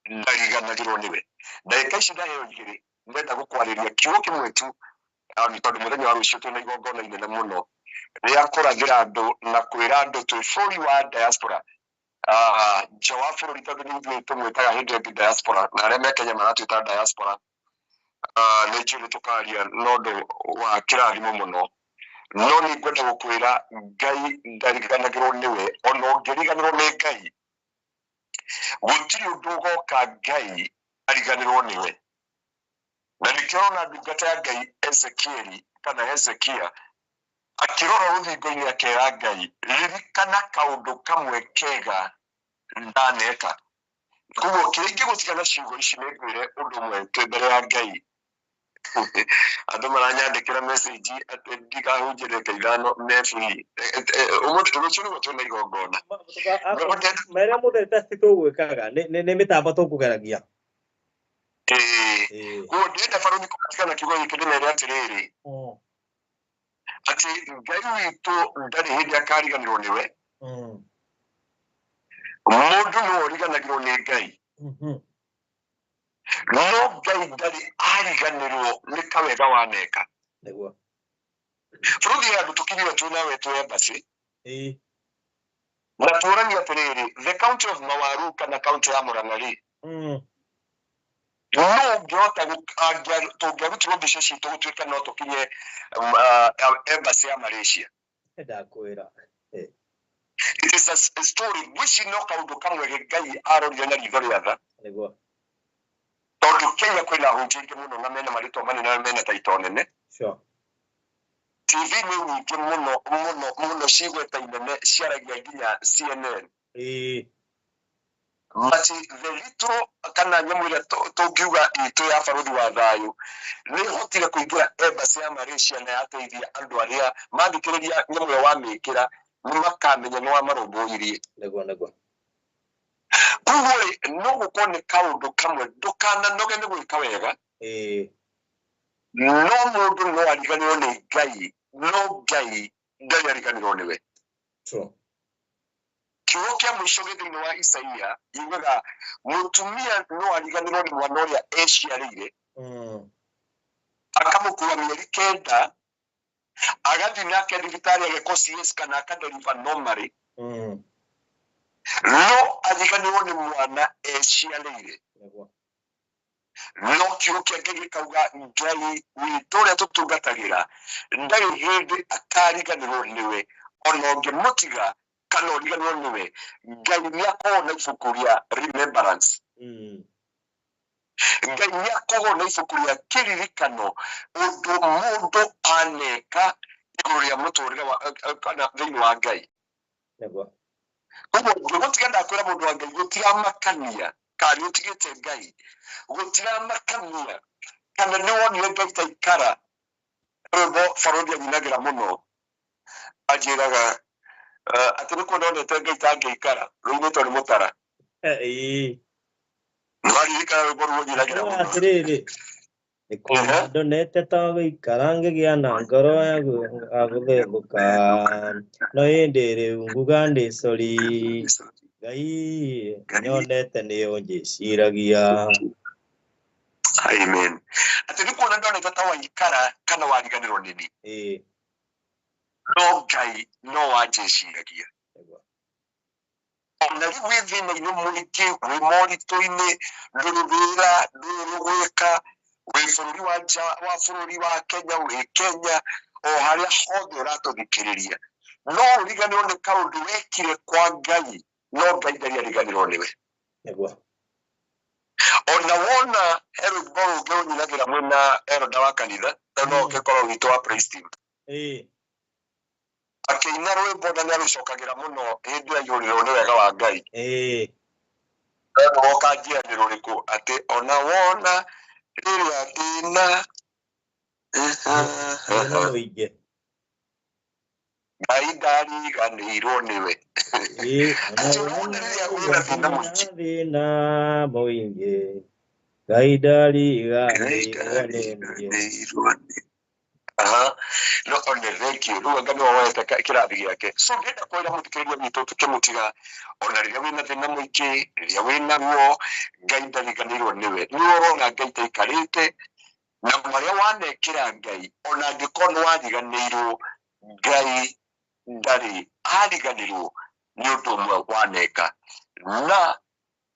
ndariganagĩrwo nĩwe. Ndagĩka ici ndaheo igĩrĩ ndĩrenda gũkwarĩria kiugo kĩmwe tu nĩ tondũ mũthenya wa rũciũ twĩna igongona inene mũno rĩa kũrathĩra andũ na kwĩra andũ twĩ bũrũri wa diaspora nja wa bũrũri tondũ nĩ ithuĩ tũmwĩtaga hĩndĩ ĩngĩ diaspora na arĩa me Kenya maratwĩta diaspora. Nĩ njũĩ tũkaria na ũndũ wa kĩrathimo mũno no nĩ ngwenda gũkwĩra Ngai ndariganagĩrwo nĩwe ona ũngĩriganĩrwo nĩ Ngai gũtirĩ ũndũ ũgoka Ngai ariganĩrwo nĩwe. Na nĩkĩo ona ndungata ya Ngai Ezekieli kana Hezekia akĩrora rũthingo-inĩ akera Ngai ririkana kaũndũ kamwe kega ndaneka. Koguo kĩrĩa ingĩgũtigana ciugo ici nĩ ngwĩre ũndũ ũmwe twĩ mbere ya Ngai. Andũ maranyandĩkĩra message atĩ ndigahunjĩre Ngeithano me free. Ũmũthĩ rũciũ nĩguo twĩna igongona. Marĩa mũthete tũgwĩkaga nĩ mĩtambo tũkũgeragia. Koguo ndĩrenda Baruthi kũmatigana kiugo gĩkĩ ndĩmere atĩrĩrĩ atĩ Ngai witũ ndarĩ hĩndĩ akariganĩrwo nĩwe. Mũndũ no ũriganagĩrwo nĩ Ngai no Ngai ndarĩ ariganĩrwo nĩ kawega waneka. Baruthi ya andũ tũkinyire twĩ nawe twĩ embassy na tũrania atĩrĩrĩ the county of Mawaru kana county ya Mũrang'a no ũngĩhota tũngĩarutirwo mbica citũ gũtuĩka no tũkinye embassy ya Malaysia. Ndakwĩra it is a story which no kaũndũ kamwe Ngai arorire na ritho rĩa tha tondũ Kenya kwĩna hunjia ingĩ mũno na mena marĩtwa manene na mena taito nene. TV nĩ nyingĩ mũno cigweta inene ciaragia nginya CNN. But the little kana nyamũ ĩrĩa tũngiuga itũ ya Baruthi wa thayũ nĩ hotire kũingĩra embassy ya Malaysia na yateithia andũ arĩa mathikĩrĩria nyamũ ĩyo wamĩkĩra nĩ makamenya nĩ wamarũmbũirie. Koguo no gũkorwo nĩ kaũndũ kamwe ndũkananoge nĩ gwĩka wega no mũndũ no ariganĩrwo nĩ Ngai no Ngai ndarĩ ariganĩrwo nĩwe. Kiugo kĩa mũico thĩinĩ wa Isaia yugaga mũtumia no ariganĩrwo nĩ mwana ũrĩa eciarĩire akamũkua mĩeri 9 agathiĩ nake thibitarĩ agekwo CS kana akaderiva normally no ariganĩrwo nĩ mwana eciarĩire. No kiugo kĩa Ngai gĩkauga Ngai witũ ũrĩa tũtungatagĩra ndarĩ hĩndĩ akariganĩrwo nĩwe ona ũngĩmũtiga kana ũriganĩrwo nĩwe. Ngai nĩakoragwo na ibuku rĩa remembrance. Ngai nĩakoragwo na ibuku rĩa kĩririkano ũndũ mũndũ aneka igũrũ rĩa mũtũrĩre kana thĩinĩ wa Ngai. Koguo ngũgũtiga ndakwĩra mũndũ wa Ngai gũtiramakania kana ũtigĩte Ngai gũtiramakania kana nĩ wonire Ngai ta ikara. Rwĩmbo Baruthi anyinagĩra mũno anjĩraga atĩ nĩ kuona onete Ngai ta angĩikara rũinĩtwo nĩ mũtara. Nĩwaririkana rwĩmbo rũu anyinagĩra mũno. Atĩrĩrĩ ndonete ta gũikarange gĩa na ngoro agũthethũka no hĩndĩ rĩu nguga ndĩ cori Ngai nyonete nĩyo njĩciragia. Amen. Ati ni kuona ndonete ta waikara kana wariganĩrwo nĩ niĩ. No Ngai no wanjĩciragia. Na rĩu wĩ thĩna-inĩ mũingĩ, wĩ moritũ-inĩ, ndũrĩ wĩra, ndũrĩ rũgwĩka, wĩ bũrũri wa nja wa bũrũri wa Kenya, wĩ Kenya, o harĩa hothe ũratũthikĩrĩria. No ũriganĩrwo nĩ kaũndũ wekire kwa Ngai, no Ngai ndariganĩrwo nĩwe. Ona wona Herod Boruge ũnyinagĩra mwena Eroda wa kanitha, no ũngĩkorwo witũ wa praise team. Akĩina rwĩmbo na nĩarũcokagĩra mũno hĩndĩ ya yũrĩrwo nĩ wega wa Ngai. Woka njianĩro rĩkũ atĩ ona wona rĩrĩa ndĩna Ngai ndariganĩirwo nĩwe. Atĩ wona rĩrĩa wĩna thĩna mũingĩ Ngai ndariganĩirwo nĩwe. No one thank you. Rĩu anga nĩwe woete kĩrathi gĩake. So ngenda kwĩra mũthikĩrĩria witũ tũkĩmũtiga ona rĩrĩa wĩna thĩna mũingĩ, rĩrĩa wĩna ruo, Ngai ndariganĩirwo nĩwe. Nĩ ũrona Ngai taikarĩte na marĩa wanekĩra Ngai ona angĩkorwo nĩ wariganĩirwo, Ngai ndarĩ ariganĩirwo nĩ ũndũ ũmwe waneka. Na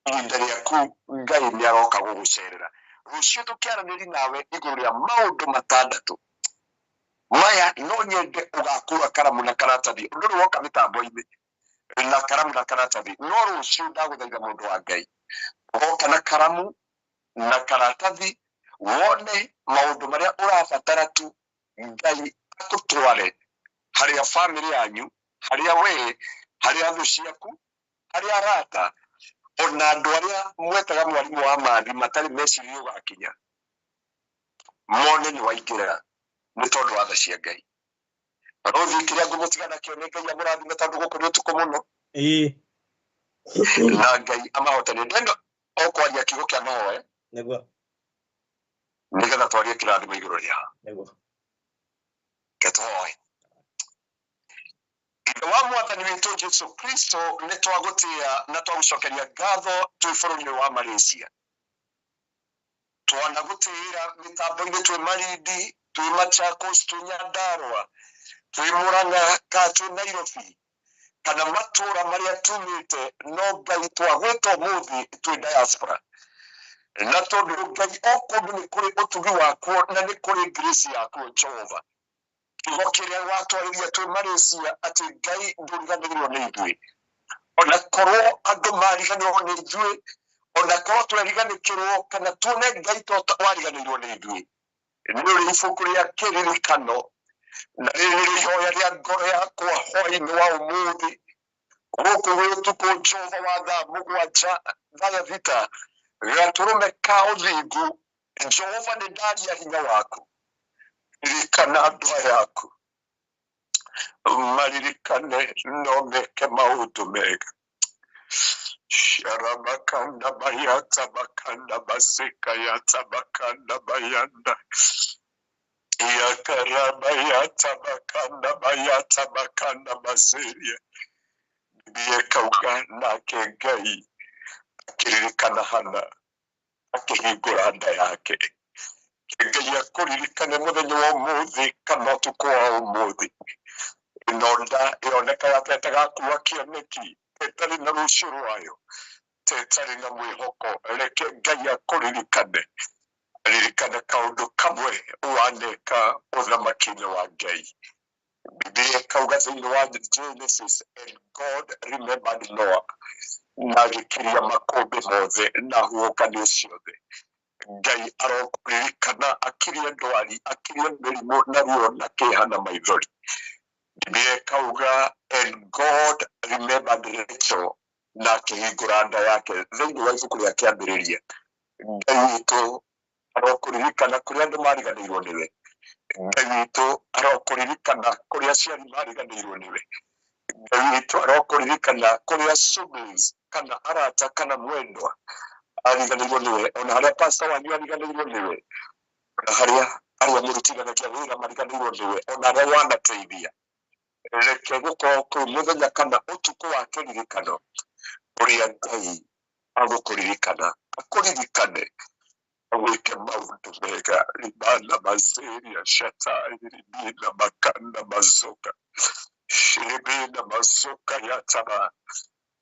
ihinda rĩaku Ngai nĩ aroka gũgũcerera. Rũciũ tũkĩaranĩria nawe igũrũ rĩa maũndũ matandatũ maya no nyende ũgakua karamu na karatathi. Ndũrĩ woka mĩtambo-inĩ na karamu na karatathi, no rũciũ ndagũthaitha mũndũ wa Ngai woka na karamu na karatathi wone maũndũ marĩa ũrabatara tu, Ngai agũtware harĩa bamĩrĩ yanyu, harĩa we, harĩa thũ ciaku, harĩa arata, ona andũ arĩa mwetaga mwarimũ wa mathi matarĩ meciria ũgakinya, mone nĩ waingĩra nĩ tondũ wa tha cia Ngai. Rothi kĩrĩa ngũmũtiga nakĩo nĩ Ngai amũrathime tondũ gũkũ nĩ ũtukũ mũno. Na Ngai amahotanie. Ndenda o kwaria kiugo kĩa mahoya nĩgetha twarie kĩrathimo igũrũ rĩao. Ketũhoe. Ithe wa Mwathani witũ Jesũ Kristo nĩ twagũtĩĩa na twagũcokeria ngatho twĩ bũrũri-inĩ wa Malaysia. Twanagũtĩĩra mĩtambo-inĩ twĩ Malindi, twĩ Machakos, twĩ Nyandarua, twĩ Murang'a, kana twĩ Nairobi, kana matũũra marĩa tumĩte, no Ngai twagwĩta ũmũthĩ twĩ diaspora. Na tondũ Ngai o kũndũ nĩ kũrĩ ũtugi wakuo na nĩ kũrĩ grace yakuo Jehova. Kiugo kĩrĩa watwarĩria twĩ Malaysia atĩ Ngai ndũriganĩirwo nĩ ithuĩ. Ona korwo andũ mariganĩrwo nĩ ithuĩ, ona korwo twariganĩkĩrwo kana tuone Ngai wariganĩirwo nĩ ithuĩ, nĩ ũrĩ ibuku rĩa kĩririkano na rĩrĩ nĩ ihoya rĩa ngoro yakwa hwaĩ-inĩ wa ũmũthĩ gũkũ gwĩ ũtukũ Jehova wa thaa mũgwanja thaa thita gatũrũme ka ũthingu. Jehova nĩ ndaria hinya waku, ririkana andũ aya aku, maririkane no meke maũndũ mega. Sharamakanda bayata bakanda baseka yata bakanda bayanda yakaraba yata bakanda baseria. Biye kauga nake Ngai akiririkana Hana akĩhingũra nda yake. Ngai akũririkane mũthenya wa ũmũthĩ kana ũtukũ wa ũmũthĩ. Ĩno nda ĩroneka yatete gakuua kĩoneki ĩtarĩ na rũciũ rwayo, ĩtarĩ na mwĩhoko. Reke Ngai akũririkane, aririkane kaũndũ kamwe waneka ũthamaki-inĩ wa Ngai. Biblia ikauga thĩinĩ wa Genesis, and God remembered Noah, na agĩkiria makũmbĩ mothe na huokanio ciothe. Ngai arokuririkana akirie ndwari, akirie mĩrimũ na ruo na kĩeha na maithori. Biblia ikauga, and God remembered Rachel, na akĩhingũra nda yake thĩinĩ wa ibuku rĩa kĩambĩrĩria. Ngai witũ arokuririkana kũrĩa andũ mariganĩirwo nĩwe. Ngai witũ arokuririkana kũrĩa aciari mariganĩirwo nĩwe. Ngai witũ arokuririkana kũrĩa siblings kana arata kana mwendwa ariganĩirwo nĩwe, ona harĩa pastor wanyu ariganĩirwo nĩwe. haria murutiganagia wira mariganirwo niwe ona aria wanateithia reke gukorwo kwi muthenya kana utuku wa kiririkano uria Ngai agukuririkana akuririkane awike maundu mega ribana mazeria shatai ribina makanda mazoka shiribina mazoka yataba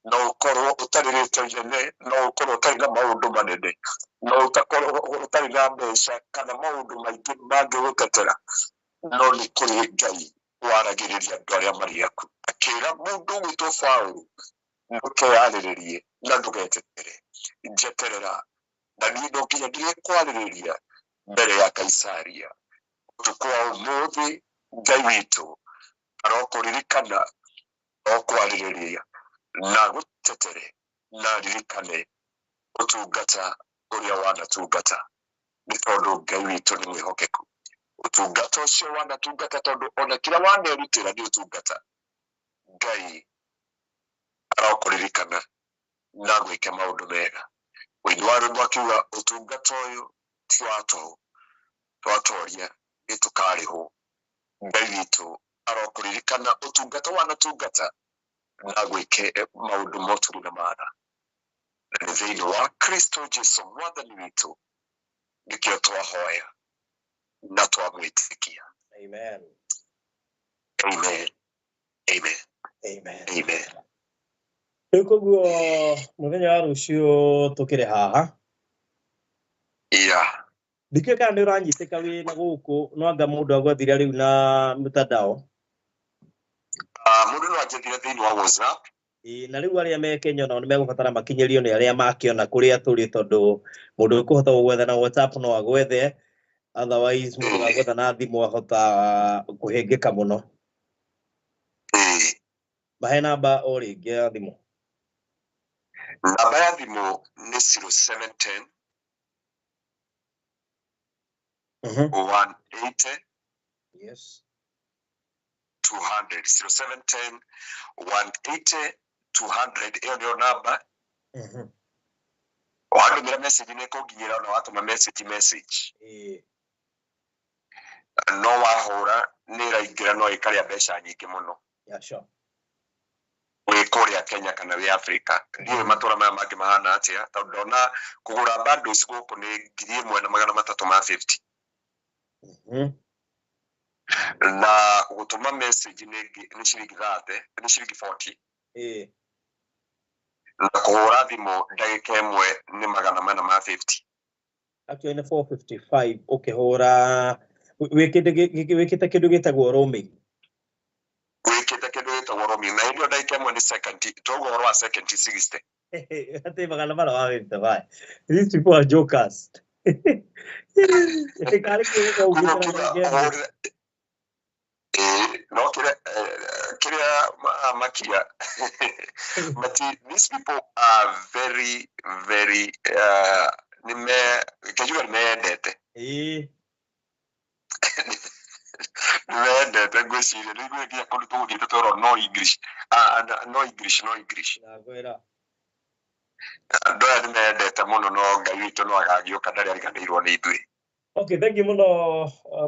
no ukorwo utaririte nyene no ukorwo utari na maundu manene no utakorwo utari na mbeca kana maundu maingi mangigutetera no ni kuri Ngai waragiriria andu aria mari aku akira mundu witwo Paulo ndukeariririe na ndugetetere njeterera na niĩ no nginya ngirie kwarĩrĩria mbere ya Kaisaria ũtukũ wa ũmũthĩ Ngai witũ arokũririkana okwarĩrĩria na gũtetere na ririkane ũtungata ũrĩa wanatungata nĩ tondũ Ngai witũ nĩ mwĩhokeku ũtungata ũcio wanatungata tondũ ona kĩrĩa wanerutĩra nĩ ũtungata Ngai arokũririkana na gwĩka maũndũ mega wenye warũmwo akiuga ũtungata ũyũ ti wa tũhũ twatoria nĩ tũkarĩhwo Ngai witũ arokũririkana ũtungata wanatungata na gwĩke maũndũ motu na maana na nĩ thĩinĩ wa Kristo Jesu mwathani witũ nĩkĩo twahoya na twamwĩtĩkia. Amen. Amen. Amen. Amen. Amen. Koguo muthenya wa rucio tukire haha. Yeah. Ndikio kana nĩ ũranyitĩka wĩ na gũkũ no anga mũndũ agwathira rĩu na mtandao. Mũndũ no anjethire thĩinĩ wa WhatsApp. Na rĩu arĩa me Kenya nao nĩ megũbatara makinyĩrio nĩ arĩa makĩona kũrĩa tũrĩ tondũ mũndũ ũkũhota gũgwetha na WhatsApp no agwethe otherwise mũndũ agwetha na thimũ ahota kũhĩngĩka mũno. Mahe namba o rĩngĩ ya thimũ. Namba ya thimũ nĩ 0710 180 Yes. 200 0710 180 200 iyo ndio namba. Wandũmĩra message nĩ kũnginyĩra ona watũma message. No wahũra nĩ ĩraingĩra no ĩkarĩa mbeca nyingĩ mũno. Yeah, sure. Wĩ kũrĩa Kenya kana wĩ Africa. Ndiũĩ matũra maya mangĩ mahana atĩa tondũ ndona kũgũra bundles gũkũ nĩ 1,350. Na gũtũma message nĩ ciringi 30, nĩ ciringi 40. Na kũhũra thimũ ndagĩka ĩmwe nĩ 450. Actually nĩ 455 ũkĩhũra wĩkĩte kĩndũ gĩtagwo roaming. Wĩkĩte kĩndũ gĩtagwo roaming na hĩndĩ ĩyo ndagĩka ĩmwe nĩ second, toguo ũhoro wa second 60. Ati 455. These people are jokers. No kĩrĩa makia but these people are very nĩmendete nĩmendete ngwĩciria nĩguo nginya kũndũ tũgũthiĩte twĩrwo no English andũ aya nĩmendete mũno no Ngai witũ no agagĩũka ndarĩ ariganĩirwo nĩ ithuĩ. Okay, thank you muno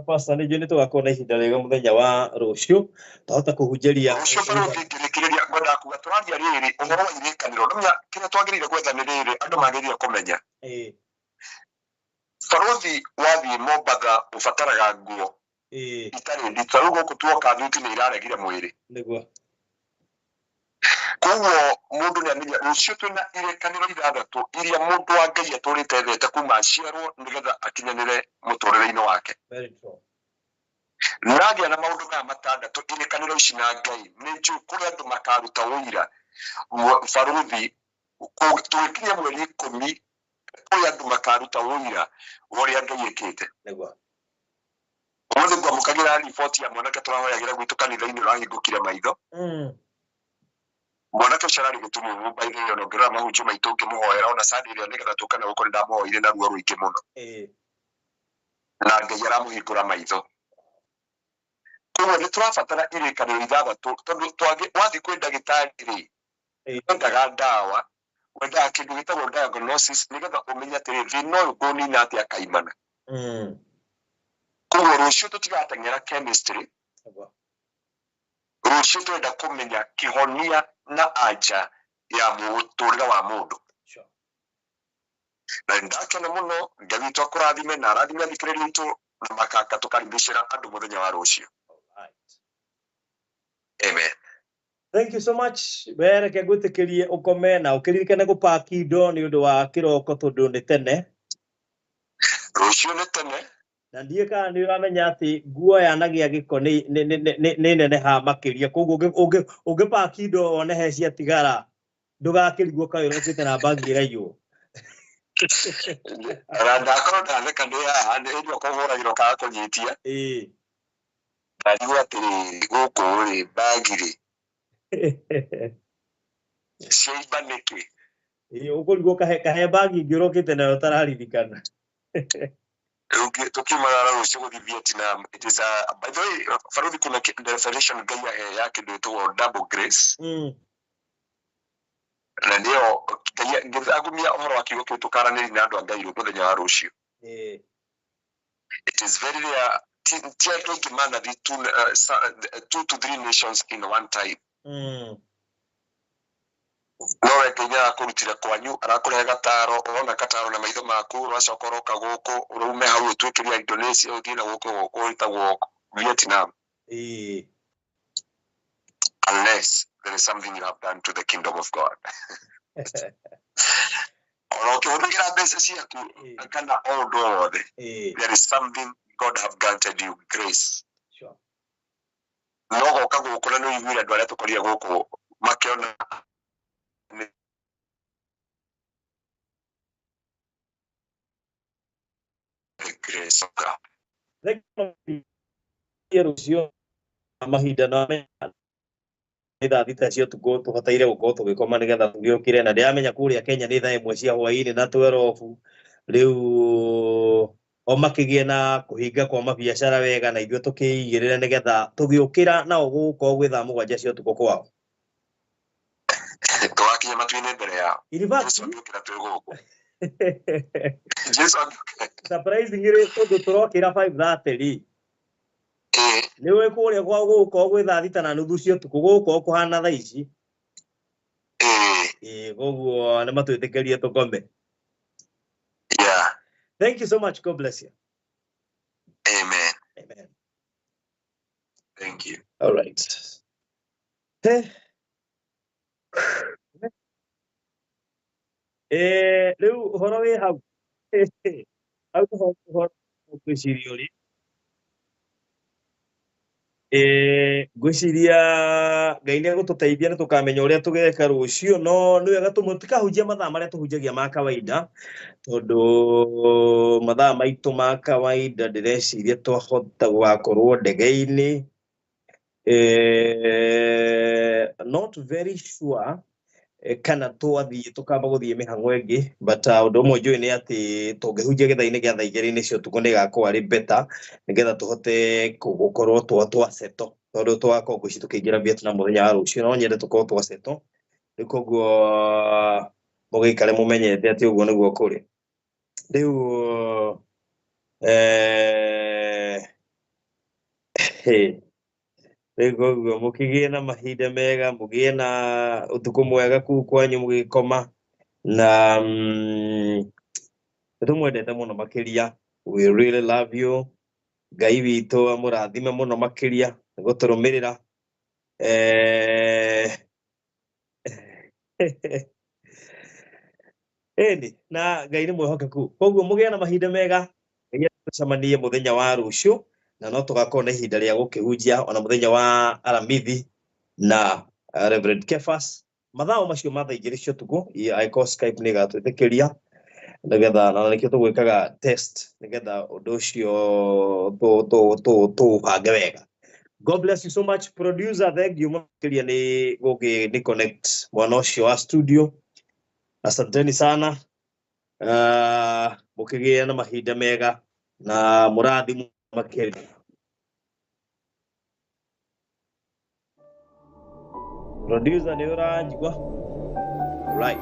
Pastor Nĩ nĩ tugakorwo na ihinda rĩega mũthenya wa rũciũ twahota kũhunjĩria rũciũ bado ngĩrĩkĩrĩria ngwenda kuga tũraria rĩrĩ ũhoro wa irekanĩro nĩmenya kĩrĩa twagĩrĩire gwetha nĩ rĩrĩ andũ magĩrĩire kũmenya barothi wathiĩ Mombatha ũbataraga nguo itarĩ nditũ rĩu gũkũ tuoka thuti nĩ iraregire mwĩrĩ nĩguo koguo mũndũ nĩamenya rũciũ twĩna irekanĩro 6 iria mũndũ wa Ngai atũrĩte ethete kuma aciarwo nĩgetha akinyanĩre mũtũrĩre-inĩ wake. Very true. Nagĩa na maũndũ maya 6 irekanĩro ici na Ngai nĩ njũ kũrĩa andũ makaruta ũira barothi tũgĩkinya mweri 10 kũrĩa andũ makaruta ũira ũrĩa Ngai ĩkĩte. Nĩguo ũmũthĩ ngwamũkagĩra riboti ya mwanake tũrahoyagĩra gwitũ kanitha-inĩ ũrahingũkire maitho. Mwanake ũcio ararĩ gũtumwo nyũmba-inĩ ĩyo na ngĩrora mahunjio maitũ ngĩmũhoera ona Sunday ĩrĩa nĩgetha tũkane gũkũ nĩndamũhoire na ruo rũingĩ mũno. Na Ngai aramũhingũra maitho. Koguo nĩ tũrabatara irekanĩro 6 tondũ wathiĩ kwĩ ndagĩtarĩ-rĩ wendaga ndawa wendaga kĩndũ gĩtagwo diagnosis nĩgetha ũmenye atĩrĩ thĩna ũyũ ngũnina atĩa kaimana. Koguo rũciũ tũtigateng'era chemistry, rũciũ twenda kũmenya kĩhonia na anja ya mũtũrĩre wa mũndũ. Na ndakena mũno Ngai witũ akũrathime na arathime athikĩrĩria aitũ na makaka tũkaribicĩra andũ mũthenya wa rũciũ. Amen. Thank you so much. Bereke gwĩtĩkĩrie ũkome na ũkĩririkane gũpaki indo nĩ ũndũ wa kĩroko tondũ nĩ tene. Rũciũ nĩ tene. Na ndiĩ kana nĩ ũramenya atĩ nguo yanagĩa gĩko nĩ neneha makĩria. Koguo ũngĩpaki indo one he ciatigara ndũgakĩrigwo kaĩ ũrokĩte na bagi ĩraiywo. Ndakorwo ndatheka nĩ haha nĩ hĩndĩ ũkũhũragĩrwo kaga kũnyitia. Ndarigwo atĩrĩ gũkũ rĩ bagi rĩ ciaimba nĩkĩ. Ũkũrigwo kahe bagi ingĩ ũrokĩte nayo ũtararirikana. Tukimara rũciũ gũthiĩ Vietnam. It is by the way, Faruthi kuna definition Ngai ya kĩndũ ĩtagwo double grace. Na nĩyo ngĩthagumia ũhoro wa kiugo kĩu tũkaranĩria na andũ a Ngai mũthenya wa rũciũ. It is very rare. Tia twengi mana the 2 to 3 nations in one time. No Kenya akũrutire kwanyu arakũrehe gataro ona kataro na maitho maku ũracoka ũroka gũkũ ũrume hau ũtwĩkĩria Indonesia ũthiĩ na gũkũ gwĩtagwo Vietnam. Unless there is something you have done to the kingdom of God. Ũkĩhũthĩra mbeca ciaku kana ũndũ wothe, there is something God have granted you grace. No goka gũkũ na nĩ ũiguire andũ arĩa tũkorire gũkũ makĩona the grace of God. Rũciũ mahinda na thaa thita cia ũtukũ tũbataire gũkorwo tũgĩkoma nĩgetha tũgĩũkĩre, na ndĩramenya kũrĩa Kenya nĩ thaa ĩmwe cia hwaĩ-inĩ na 12. Rĩu o makĩgĩe na kũhinga kwa mabiacara wega na ithuĩ tũkĩigĩrĩre nĩgetha tũgĩũkĩra nao gũgũkorwo gwĩ thaa mũgwanja cia ũtukũ kwao. Twakinya matu-inĩ mbere yao. Surprisingly tondũ tũrokĩra 5:30 nĩ ũĩ kũrĩa kwao gũgũkorwo gwĩ thaa thita na nuthu cia ũtukũ gũgũkorwo kũhana thaa ici. Koguo nĩ matwĩtĩkĩrie tũkome. Yeah. Thank you so much. God bless you. Amen. Amen. Thank you. All right. Rĩu ũhoro wĩ hau. Hau ũhoro ũkwĩciria ũrĩ. Ngwĩciria Ngai nĩ egũtũteithia nĩ tũkamenya ũrĩa tũgeka rũciũ, no nĩ wega tũtikahunjia mathaa marĩa tũhunjagia ma kawaida, tondũ mathaa maitũ ma kawaida ndĩreciria twahota gũgakorwo ndege-inĩ. Not very sure kana twathiĩ tũkamba gũthiĩ mĩhang'o ĩngĩ, but ũndũ ũmwe njũĩ nĩ atĩ tũngĩhunjia gĩthaa-inĩ gĩa thaa 2 cia ũtukũ nĩ ĩgakorwo arĩ better nĩgetha tũhote gũkorwo twasetwo, tondũ tũgakorwo ngwĩci tũkĩingĩra Vietnam mũthenya wa rũciũ, no nyende tũkorwo twasetwo. Rĩu koguo mũgĩikare mũmenyete atĩ ũguo nĩguo kũrĩ. Rĩu rĩu koguo mũkĩgĩe na mahinda mega, mũgĩe na ũtukũ mwega kũu kwanyu mũgĩkoma, na nĩtũmwendete mũno makĩria. We really love you. Ngai witũ amũrathime mũno makĩria nĩ gũtũrũmĩrĩra. Ĩni na Ngai nĩ mwĩhokeku, koguo mũgĩe na mahinda mega nĩgetha tũcemanie mũthenya wa rũciũ, na no tũgakorwo na ihinda rĩa gũkĩhunjia ona mũthenya wa aramithi na Reverend Kefas mathaa macio ma thaa 2 cia ũtukũ. Angĩkorwo Skype nĩ ĩgatwĩtĩkĩria nĩgetha, na nĩkĩo tũgwĩkaga test nĩgetha ũndũ ũcio tũũbange wega. God bless you so much. Producer, thank you makĩria nĩ gũkĩ connect mwana ũcio wa studio. Asanteni sana. Mũkĩgĩe na mahinda mega na mũrathimwo makĩria. Producer nĩ ũranjigua? All right.